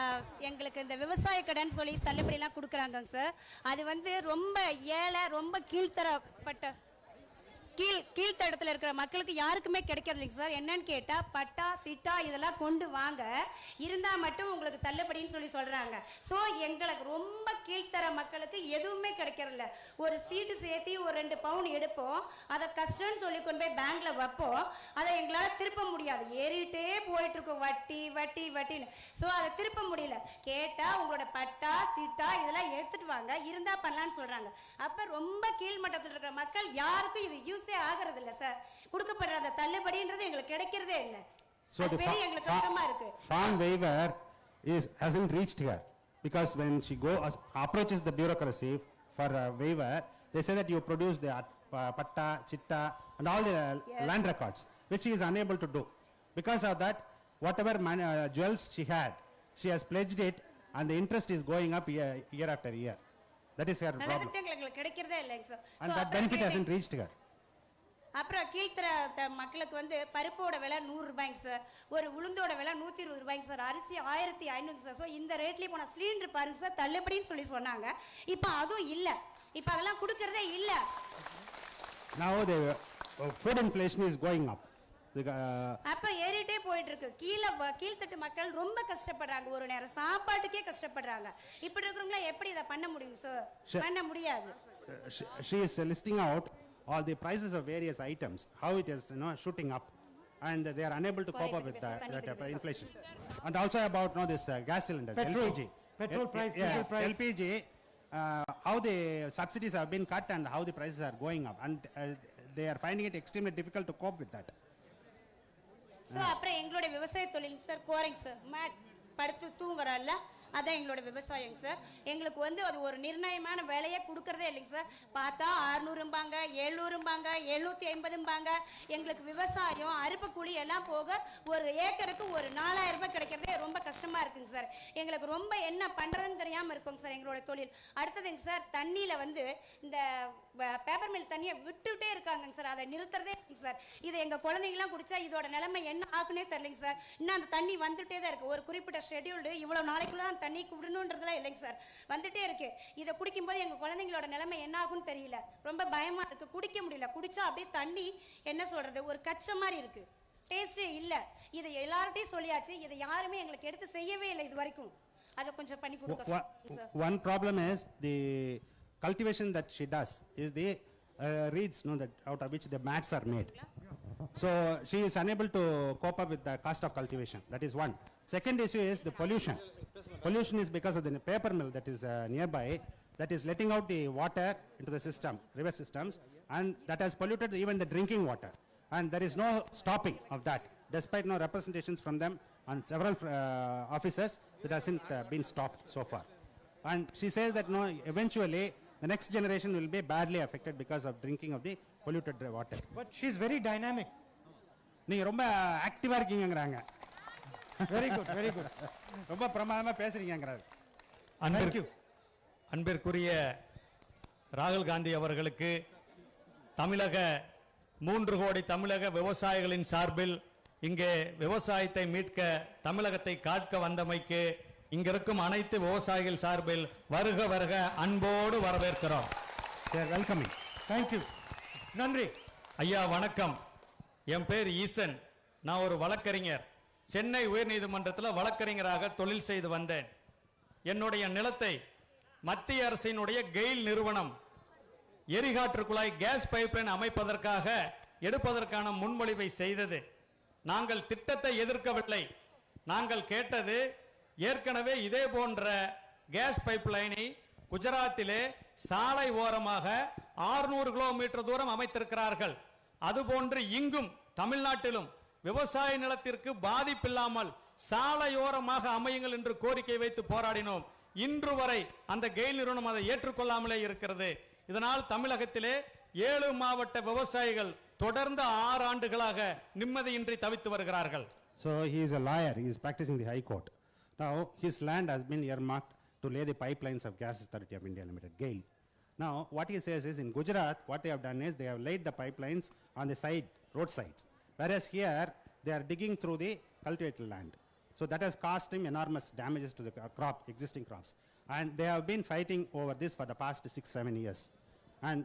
எங்களுக்கு இந்த விவசாய கடன் சொல்லி தள்ளுபடிலாம் கொடுக்குறாங்க சார். அது வந்து ரொம்ப ஏழை, ரொம்ப கீழ்த்தரப்பட்ட கீழ்த்தடத்தில் இருக்கிற மக்களுக்கு யாருக்குமே கிடைக்கிறது இல்லைங்க சார். என்னன்னு கேட்டால் பட்டா சிட்டா இதெல்லாம் கொண்டு வாங்க, இருந்தால் மட்டும் உங்களுக்கு தள்ளுபடின்னு சொல்லி சொல்கிறாங்க. ஸோ எங்களுக்கு ரொம்ப கீழ்த்தர மக்களுக்கு எதுவுமே கிடைக்கிறதில்ல. ஒரு சீட்டு சேர்த்து ஒரு 2 பவுன் எடுப்போம், அதை கஷ்டம்னு சொல்லி கொண்டு போய் பேங்க்கில் வைப்போம், அதை எங்களால் திருப்ப முடியாது. ஏறிட்டே போயிட்டுருக்கோம் வட்டி வட்டி வட்டின்னு. ஸோ அதை திருப்ப முடியல. கேட்டால் உங்களோட பட்டா சிட்டா இதெல்லாம் எடுத்துகிட்டு வாங்க, இருந்தால் பண்ணலான்னு சொல்கிறாங்க. அப்போ ரொம்ப கீழ்மட்டத்தில் இருக்கிற மக்கள் யாருக்கும் இது யூஸ் ஆகிறது இல்ல சார். கொடுக்கப்படுற அந்த தள்ளுபடின்றது எங்களுக்கு கிடைக்கிறதே இல்ல. அது பெரிய எங்களுக்கு கஷ்டமா இருக்கு. Farm waiver hasn't reached here because when she approaches the bureaucracy for a waiver, they say that you produce the patta, chitta and all the land records, which she is unable to do. Because of that, whatever jewels she had, She has pledged it, and the interest is going up year after year. That is her நல்ல problem. திட்டங்கள் எங்களுக்கு கிடைக்கிறதே இல்லைங்க sir. And that benefit hasn't reached her. அப்புறம் கீழ்த்தர மக்களுக்கு வந்து பருப்போட விலை 100 ரூபாய்ங்க சார், ஒரு உளுந்தோட விலை 120 ரூபாய்ங்க சார், அரிசி 1500 சார். ஸோ இந்த ரேட்லேயே போனால் சிலிண்டர் பாருங்க சார் தள்ளுபடின்னு சொல்லி சொன்னாங்க. இப்போ அதுவும் இல்லை, இப்போ அதெல்லாம் கொடுக்கறதே இல்லை. Now the food inflation is going up. அப்ப ஏறிட்டே போயிட்டு இருக்கு. கீழ்த்தட்டு மக்கள் ரொம்ப கஷ்டப்படுறாங்க, ஒரு நேரம் சாப்பாட்டுக்கே கஷ்டப்படுறாங்க. இப்படி இருக்கிறவங்கள எப்படி இதை பண்ண முடியும் சார்? பண்ண முடியாது. She is listing out all the prices of various items, how it is shooting up, and they are unable to cope up with that inflation. And also about this gas cylinders, LPG. Petrol price, LPG, how the subsidies have been cut and how the prices are going up, and they are finding it extremely difficult to cope with that. So அப்புறம் எங்களோட விவசாய தொழில் sir கோரைங்க sir, mat படுத்து தூங்குறல்ல, அதான் எங்களோட விவசாயங்க sir. எங்களுக்கு வந்து அது ஒரு நிர்ணயமான விலையை கொடுக்கறதே இல்லைங்க சார். பார்த்தா 600ம்பாங்க, 700ம்பாங்க, 750ம்பாங்க. எங்களுக்கு விவசாயம் அறுப்பு கூலி எல்லாம் போக ஒரு ஏக்கருக்கு ஒரு 4000 ரூபாய் கிடைக்கிறதே ரொம்ப கஷ்டமா இருக்குங்க சார். எங்களுக்கு ரொம்ப என்ன பண்றதுன்னு தெரியாம இருக்குங்க சார் எங்களோட தொழில். அடுத்ததுங்க சார், தண்ணியில வந்து இந்த பேப்பர் மில் தண்ணியை விட்டுட்டே இருக்காங்க சார், அதை நிறுத்துறதே இல்லைங்க சார். இதை எங்க குழந்தைங்களாம் குடிச்சா இதோட நிலைமை என்ன ஆகுனே தெரியலைங்க சார். இன்னும் அந்த தண்ணி வந்துட்டே தான் இருக்கு. ஒரு குறிப்பிட்ட ஷெட்யூல்டு இவ்வளவு நாளைக்குள்ள தான் தண்ணி விடணுன்றதுலாம் இல்லைங்க சார், வந்துட்டே இருக்கு. இதை குடிக்கும்போது எங்க குழந்தைங்களோட நிலைமை என்ன ஆகுன்னு தெரியல, ரொம்ப பயமா இருக்கு. குடிக்க முடியல, குடிச்சா அப்படியே தண்ணி என்ன சொல்றது ஒரு கச்ச மாதிரி இருக்கு, டேஸ்டே இல்ல. இதை எல்லார்ட்டையும் சொல்லியாச்சு, இதை யாருமே எங்களுக்கு எடுத்து செய்யவே இல்லை இது வரைக்கும். அதை கொஞ்சம் பண்ணி கொடுங்க. One problem is the cultivation that she does is the reeds that out of which the mats are made. So she is unable to cope up with the cost of cultivation. That is one. Second issue is the pollution. Pollution is because of the paper mill that is nearby, that is letting out the water into the system, river systems, and that has polluted even the drinking water. And there is no stopping of that, despite no representations from them on several offices. That hasn't been stopped so far. And she says that eventually the next generation will be badly affected because of drinking of the polluted water. But she is very dynamic. நீங்க ரொம்ப ஆக்டிவா இருக்கீங்கங்கறாங்க. Very good, very good. ரொம்ப பிரமாதமா பேசுறீங்கங்கறாரு. Thank you. அன்பிற்குரிய ராகுல் காந்தி அவர்களுக்கு தமிழக 3 கோடி தமிழக விவசாயிகளின் சார்பில் இங்கே விவசாயத்தை மீட்க தமிழகத்தை காக்க வந்தமைக்கு இங்கிருக்கும் அனைத்து விவசாயிகள் சார்பில் வருக வருக அன்போடு வரவேற்கிறோம். வெல்கமிங். Thank you. நன்றி. ஐயா வணக்கம். என் பேர் ஈசன். நான் ஒரு வழக்கறிஞர். சென்னை உயர்நீதிமன்றத்தில் வழக்கறிஞராக தொழில் செய்து வந்தேன். என்னுடைய நிலத்தை மத்திய அரசினுடைய கெயில் நிறுவனம் எரிகாற்று குழாய் கேஸ் பைப்லைன் அமைப்பதற்காக எடுப்பதற்கான முன்மொழிவை செய்தது. நாங்கள் திட்டத்தை எதிர்க்கவில்லை. நாங்கள் கேட்டது ஏற்கனவே இதே போன்ற கேஸ் பைப்லைனை குஜராத்திலே சாலை ஓரமாக 600 கிலோமீட்டர் தூரம் அமைத்திருக்கிறார்கள். அதுபோன்று இங்கும் தமிழ்நாட்டிலும் விவசாய நிலத்திற்கு பாதிப்பில்லாமல் சாலையோரமாக அமையுங்கள் என்று கோரிக்கை வைத்து போராடினோம். இன்று வரை அந்த கெயில் நிறுவனம் அதை ஏற்றுக்கொள்ளாமலே இருக்கிறது. இதனால் தமிழகத்திலே 7 மாவட்ட விவசாயிகள் தொடர்ந்து 6 ஆண்டுகளாக நிம்மதியின்றி தவித்து வருகிறார்கள். So he is a lawyer. He is practicing the High Court. Now his land has been earmarked to lay the pipelines of Gas Authority of India Limited, GAIL. Now what he says is in Gujarat what they have done is they have laid the pipelines on the side, roadsides. Whereas here they are digging through the cultivated land. So that has caused him enormous damages to the existing crops. And they have been fighting over this for the past 6-7 years. And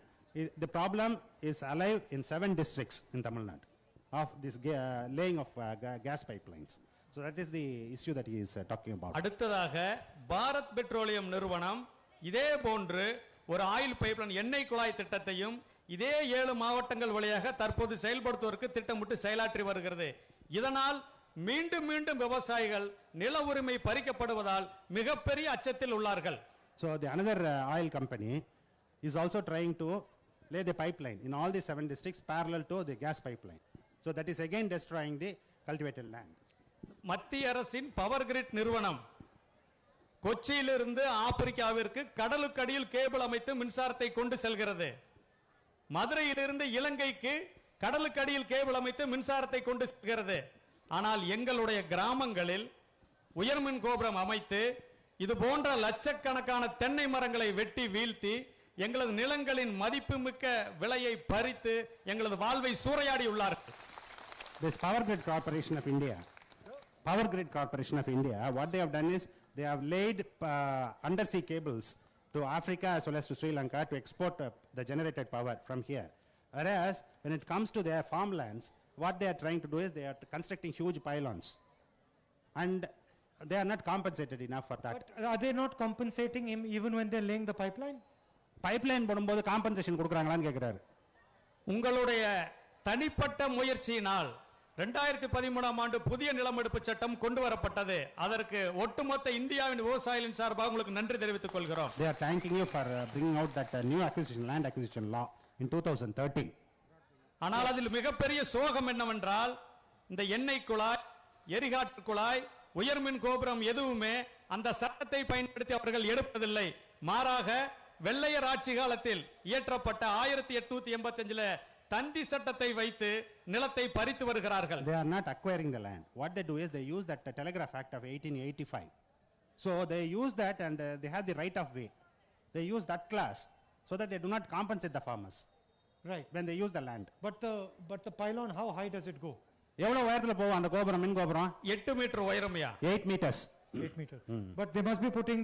the problem is alive in 7 districts in Tamil Nadu of this laying of gas pipelines. So that is the issue that he is talking about. அடுத்ததாக Bharat petroleum நிறுவனம் இதே போன்று ஒரு oil pipeline எண்ணெய் குழாய் திட்டத்தையும் இதே 7 மாவட்டங்கள் வழியாக தற்போது செயல்படுத்துவதற்கு திட்டமிட்டு செயலாற்றி வருகிறது. இதனால் மீண்டும் மீண்டும் விவசாயிகள் நில உரிமை பறிக்கப்படுவதால் மிகப்பெரிய அச்சத்தில் உள்ளார்கள். So the another oil company is also trying to lay the pipeline in all the 7 districts parallel to the gas pipeline. So that is again destroying the cultivated land. மத்திய அரசின் பவர் கிரிட் நிறுவனம் கொச்சியிலிருந்து ஆப்பிரிக்காவிற்கு கடலுக்கடியில் cable அமைத்து மின்சாரத்தை கொண்டு செல்கிறது. மதுரையிலிருந்து இலங்கைக்கு கடலுக்கடியில் cable அமைத்து மின்சாரத்தை கொண்டு செல்கிறது. ஆனால் எங்களுடைய கிராமங்களில் உயர்மின் கோபுரம் அமைத்து இது போன்ற லட்சக்கணக்கான தென்னை மரங்களை வெட்டி வீழ்த்தி எங்களது நிலங்களின் மதிப்புமிக்க விலையை பறித்து எங்களது வாழ்வை சூறையாடி உள்ளார்கள். This Power Grid Corporation of India, what they have done is they have laid undersea cables to Africa as well as to Sri Lanka to export the generated power from here. Whereas when it comes to their farmlands, what they are trying to do is they are constructing huge pylons, and they are not compensated enough for that. But are they not compensating him even when they're laying the pipeline? Pipeline போடும்போது compensation கொடுக்குறாங்களான்னு கேட்கிறாரு. உங்களுடைய தனிப்பட்ட முயற்சியினால் 2013ஆம் ஆண்டு புதிய நிலமெடுப்பு சட்டம் கொண்டு வரப்பட்டது. அதற்கு ஒட்டுமொத்த இந்தியாவின் விவசாயிகளின் சார்பாக உங்களுக்கு நன்றி தெரிவித்துக் கொள்கிறோம். They are thanking you for bringing out that new land acquisition law in 2013. ஆனால் அதில் மிகப்பெரிய சோகம் என்னவென்றால் இந்த எண்ணெய் குழாய், எரிகாற்று குழாய், உயர்மின் கோபுரம் எதுவுமே அந்த சட்டத்தை பயன்படுத்தி அவர்கள் எடுப்பதில்லை. மாறாக வெள்ளையர் ஆட்சி காலத்தில் இயற்றப்பட்ட 1885 தந்தி சட்டத்தை வைத்து நிலத்தை பறித்து வருகிறார்கள். They are not acquiring the land. What they do is they use that Telegraph Act of 1885. So they use that, and they have the right of way. They use that class so that they do not compensate the farmers. Right. When they use the land. But the pylon, how high does it go? எவ்வளவு உயரத்துல போகும் அந்த கோபுரம், மின் கோபுரம்? 8 metre உயரம்யா. 8 meters. 8 meters. But they must be putting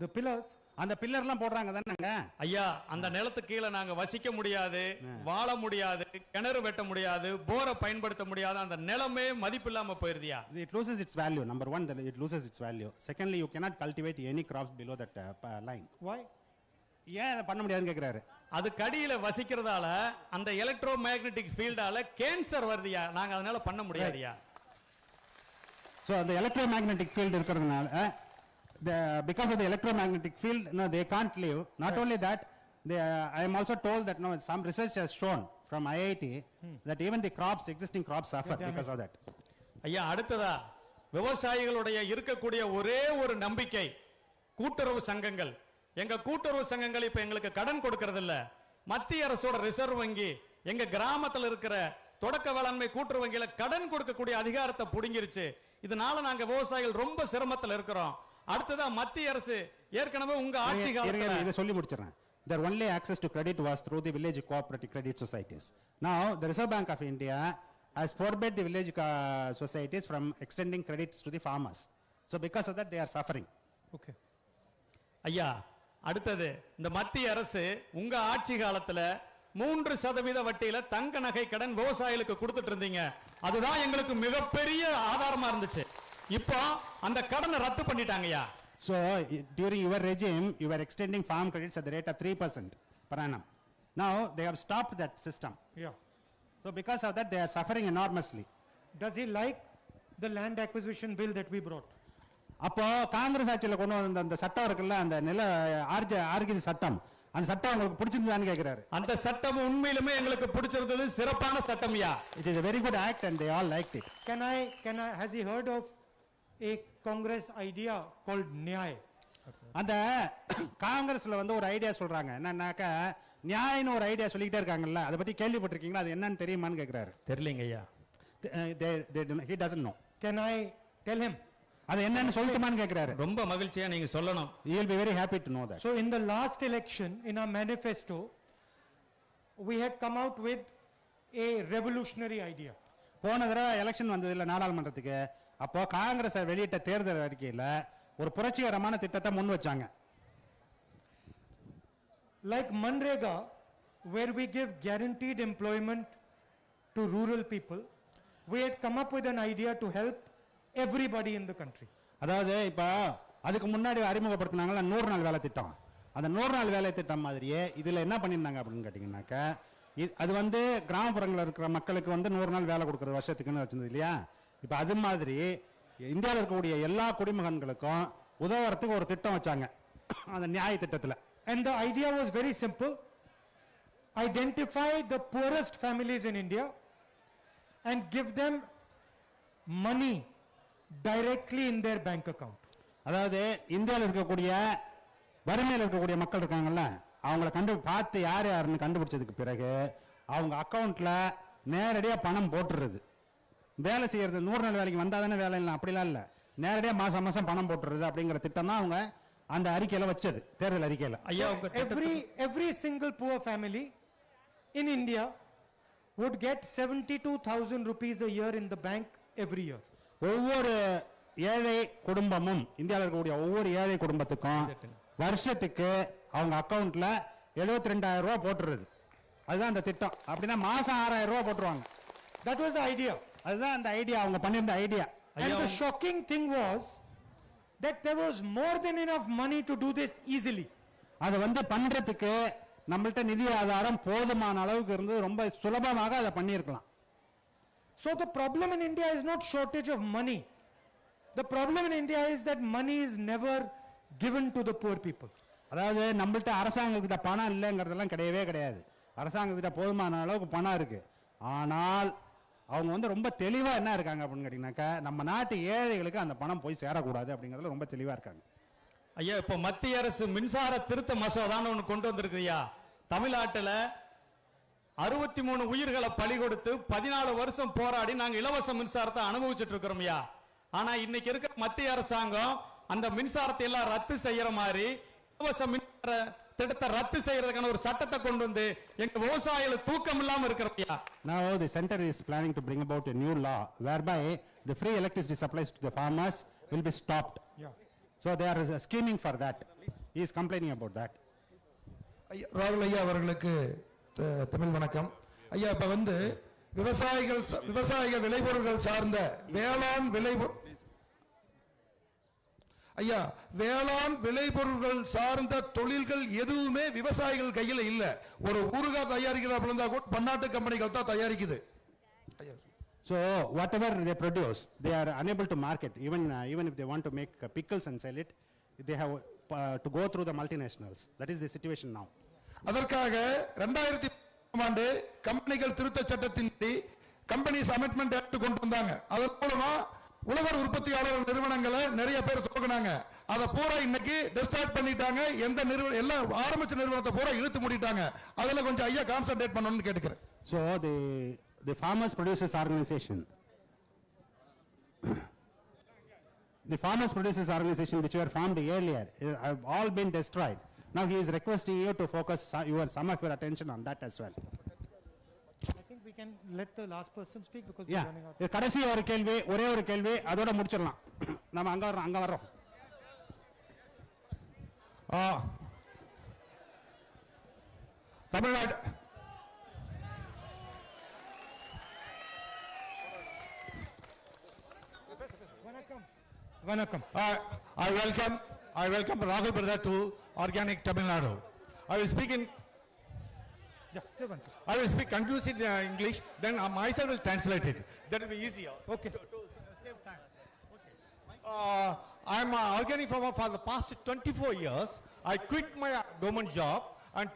the pillars. அந்த பில்லர்லாம் போடுறாங்க தானங்க ஐயா. அந்த நிலத்துக்கு கீழே நாங்க வசிக்க முடியாது, வாழ முடியாது, கிணறு வெட்ட முடியாது, போரை பயன்படுத்த முடியாது. அந்த நிலமே மதிப்பில்லாம போயிருதியா. It loses its value. Number one, it loses its value. Secondly, you cannot cultivate any crops below that line. Why? ஏன் அதை பண்ண முடியாதுன்னு கேக்குறாரு. அது கடியில வசிக்கிறதால அந்த எலக்ட்ரோ மேக்னெட்டிக் ஃபீல்டால கேன்சர் வருதியா. நாங்க அதனால பண்ண முடியாதுயா. So the electromagnetic field இருக்கிறதுனால because of the electromagnetic field, no, they can't live. Not only that, I am also told that no, some research has shown from IIT that even the existing crops suffer because of that. ஐயா, அடுத்ததா விவசாயிகளுடைய இருக்கக்கூடிய ஒரே ஒரு நம்பிக்கை கூட்டுறவு சங்கங்கள். எங்க கூட்டுறவு சங்கங்கள் இப்ப எங்களுக்கு கடன் கொடுக்கிறது இல்ல. மத்திய அரசோட ரிசர்வ் வங்கி எங்க கிராமத்தில் இருக்கிற தொடக்க வேளாண்மை கூட்டுறவு வங்கியில கடன் கொடுக்கக்கூடிய அதிகாரத்தை புடுங்கிருச்சு. இதனால நாங்க விவசாயிகள் ரொம்ப சிரமத்தில் இருக்கிறோம். அடுத்ததா மத்திய அரசு ஏற்கனவே உங்க ஆட்சி காலத்துல இத சொல்லி முடிச்சறேன். Their only access to credit was through the village cooperative credit societies. Now the Reserve Bank of India has forbade the village societies from extending credits to the farmers. So because of that they are suffering. Okay. ஐயா, அடுத்தது இந்த மத்திய அரசு உங்க ஆட்சி காலத்துல 3% வட்டியில தங்க நகை கடன் விவசாயிகளுக்கு கொடுத்துட்டு இருந்தீங்க. அதுதான் எங்களுக்கு மிகப்பெரிய ஆதாரமா இருந்துச்சு. இப்போ அந்த கடனை ரத்து பண்ணிட்டாங்கயா. So during your regime you were extending farm credits at the rate of 3% per annum. Now they have stopped that system. Yeah. So because of that they are suffering enormously. Does he like the land acquisition bill that we brought? அப்போ காங்கிரஸ் ஆட்சியில கொண்டு வந்த அந்த சட்டம் இருக்குல்ல, அந்த நில ஆர்கிஜி சட்டம், அந்த சட்டம் உங்களுக்கு பிடிச்சிருந்தான்னு கேக்குறாரு. அந்த சட்டம் உண்மையிலுமே எங்களுக்கு பிடிச்சிருந்தது. சிறப்பான சட்டம்யா. It is a very good act and they all liked it. Can I has he heard of a Congress idea called Nyay? அந்த காங்கிரஸ்ல வந்து ஒரு ஐடியா சொல்றாங்க. என்னன்னாக்க நியாயன்னு ஒரு ஐடியா சொல்லிட்டே இருக்காங்கல்ல, அதை பத்தி கேள்விப்பட்டிருக்கீங்களா? அது என்னன்னு தெரியுமான்னு கேக்குறாரு. தெரியலங்க ஐயா. He doesn't know. Can I tell him? அது என்னன்னு சொல்லட்டுமான்னு கேக்குறாரு. ரொம்ப மகிழ்ச்சியா நீங்க சொல்லணும். He will be very happy to know that. So in the last election in our manifesto we had come out with a revolutionary idea. போன தடவை election வந்தது இல்ல நாடாளுமன்றத்துக்கு, அப்போ காங்கிரஸ் வெளியிட்ட தேர்தல் அறிக்கையில ஒரு புரட்சிகரமான திட்டத்தை முன் வச்சாங்க. Like Manrega, where we give guaranteed employment to rural people, we had come up with an idea to help everybody in the country. அதாவது இப்ப அதுக்கு முன்னாடி அறிமுகப்படுத்தினாங்கல்ல 100 நாள் வேலை திட்டம், அந்த 100 நாள் வேலை திட்டம் மாதிரியே இதுல என்ன பண்ணிருந்தாங்க அப்படின்னு கேட்டீங்கன்னாக்க, அது வந்து கிராமப்புறங்களில் இருக்கிற மக்களுக்கு வந்து 100 நாள் வேலை கொடுக்கறது வருஷத்துக்குன்னு வச்சிருந்தது இல்லையா. இப்ப அது மாதிரி இந்தியாவில் இருக்கக்கூடிய எல்லா குடிமகன்களுக்கும் உதவுறதுக்கு ஒரு திட்டம் வச்சாங்க, அந்த நியாய திட்டத்துல. And the idea was very simple: identify the poorest families in India and give them money directly in their bank account. அதாவது இந்தியாவில் இருக்கக்கூடிய வறுமையில் இருக்கக்கூடிய மக்கள் இருக்காங்கல்ல, அவங்கள பார்த்து யார் யாருன்னு கண்டுபிடிச்சதுக்கு பிறகு அவங்க அக்கௌண்ட்ல நேரடியாக பணம் போட்டுறது. வேலை செய்யறது 100 நாள் வேலைக்கு வந்தா தானே வேலை இல்லை, அப்படிலாம் இல்லை. நேரடியாக மாதம் மாதம் பணம் போட்டுறது அப்படிங்கிற திட்டம் தான் அவங்க அந்த அறிக்கையில் வச்சது, தேர்தல் அறிக்கையில். Every single poor family in India would get 72,000 rupees a year in the bank every year. ஒவ்வொரு ஏழை குடும்பமும், இந்தியாவில் இருக்கக்கூடிய ஒவ்வொரு ஏழை குடும்பத்துக்கும் வருஷத்துக்கு அவங்க அக்கவுண்ட்ல 72,000 ரூபாய் போட்டுருது. அதுதான் அந்த திட்டம். அப்படின்னா மாசம் 6,000 ரூபாய் போட்டுருவாங்க. That was the idea. அதுதான் அந்த ஐடியா, அவங்க பண்ணியிருந்த idea. And the shocking thing was that there was more than enough money to do this easily. அது வந்து பண்றதுக்கு நம்மள்ட்ட நிதி ஆதாரம் போதுமான அளவுக்கு இருந்து ரொம்ப சுலபமாக அதை பண்ணியிருக்கலாம். So the problem in India is not shortage of money. The problem in India is that money is never given to the poor people. அதாவது நம்மள்ட்ட அரசாங்கத்திட்ட பணம் இல்லைங்கிறதெல்லாம் கிடையவே கிடையாது. அரசாங்கத்திட்ட போதுமான அளவுக்கு பணம் இருக்கு. ஆனால் அவங்க வந்து ரொம்ப தெளிவா என்ன இருக்காங்க அப்படின்னு கேட்டீங்கன்னாக்கா, நம்ம நாட்டு ஏழைகளுக்கு அந்த பணம் போய் சேரக்கூடாது அப்படிங்கிறதுல ரொம்ப தெளிவா இருக்காங்க. ஐயா, இப்ப மத்திய அரசு மின்சார திருத்த மசோதான்னு ஒண்ணு கொண்டு வந்திருக்குயா. தமிழ்நாட்டுல 63 உயிர்களை பலி கொடுத்து 14 வருஷம் போராடி நாங்க இலவச மின்சாரத்தை அனுபவிச்சுட்டு இருக்கிறோம் ஐயா. ஆனா இன்னைக்கு இருக்க மத்திய அரசாங்கம் அந்த மின்சாரத்தை எல்லாம் ரத்து செய்யற மாதிரி இலவச மின்சார திட்டத்தை ரத்து செய்யறதுக்கான ஒரு சட்டத்தை கொண்டு வந்து எங்க விவசாயிகள் தூக்கம் இல்லாம இருக்கிறோம். Now the center is planning to bring about a new law whereby the free electricity supplies to the farmers will be stopped. Yeah. So they are scheming for that. He is complaining about that. ராகுல் ஐயா அவர்களுக்கு தமிழ் வணக்கம். ஐயா, இப்ப வந்து விவசாயிகள் விளைபொருட்கள் சார்ந்த வேளாண் விளைபொருட்கள் சார்ந்த தொழில்கள் எதுவுமே விவசாயிகள் கையில் இல்ல. ஒரு ஊறுகாய் தயாரிக்கிறார்கள் இருந்தா கூட பன்னாட்டு கம்பெனிகள் தான் தயாரிக்குது. So whatever they produce, they are unable to market. Even if they want to make pickles and sell it, they have to go through the multinationals. That is the situation now. அதற்காக 2000 ஆண்டு கம்பெனிகள் திருத்த சட்டத்தின்படி companies amendment act கொண்டு வந்தாங்க. அதன் மூலமா உழவர் உற்பத்தியாளர் நிறுவனங்களை நிறைய பேர் துவக்கினாங்க. அதை பூரா இன்னைக்கு டிஸ்டார்ட் பண்ணிட்டாங்க. எந்த நிறுவனம் எல்லாம் ஆரம்பிச்ச நிறுவனத்தை பூரா இழுத்து மூடிட்டாங்க. அதுல கொஞ்சம் ஐயா கான்சென்ட்ரேட் பண்ணணும்னு கேட்டுக்கிறேன். So the farmers producers organization which were formed earlier have all been destroyed. Now he is requesting you to focus some of your attention on that as well. I think we can let the last person speak because we are running out. கடைசி ஒரு கேள்வி, ஒரே ஒரு கேள்வி, அதோட முடிச்சிடலாம். நம்ம அங்க வரோம். Tamil Nadu Vanakkam. I welcome Rahul brother to Organic Tamil Nadu. I will speak in conclusive English, then myself will translate it. That will be easier. Okay. To save time. Okay. I am an organic farmer for the past 24 years. I quit my government job and took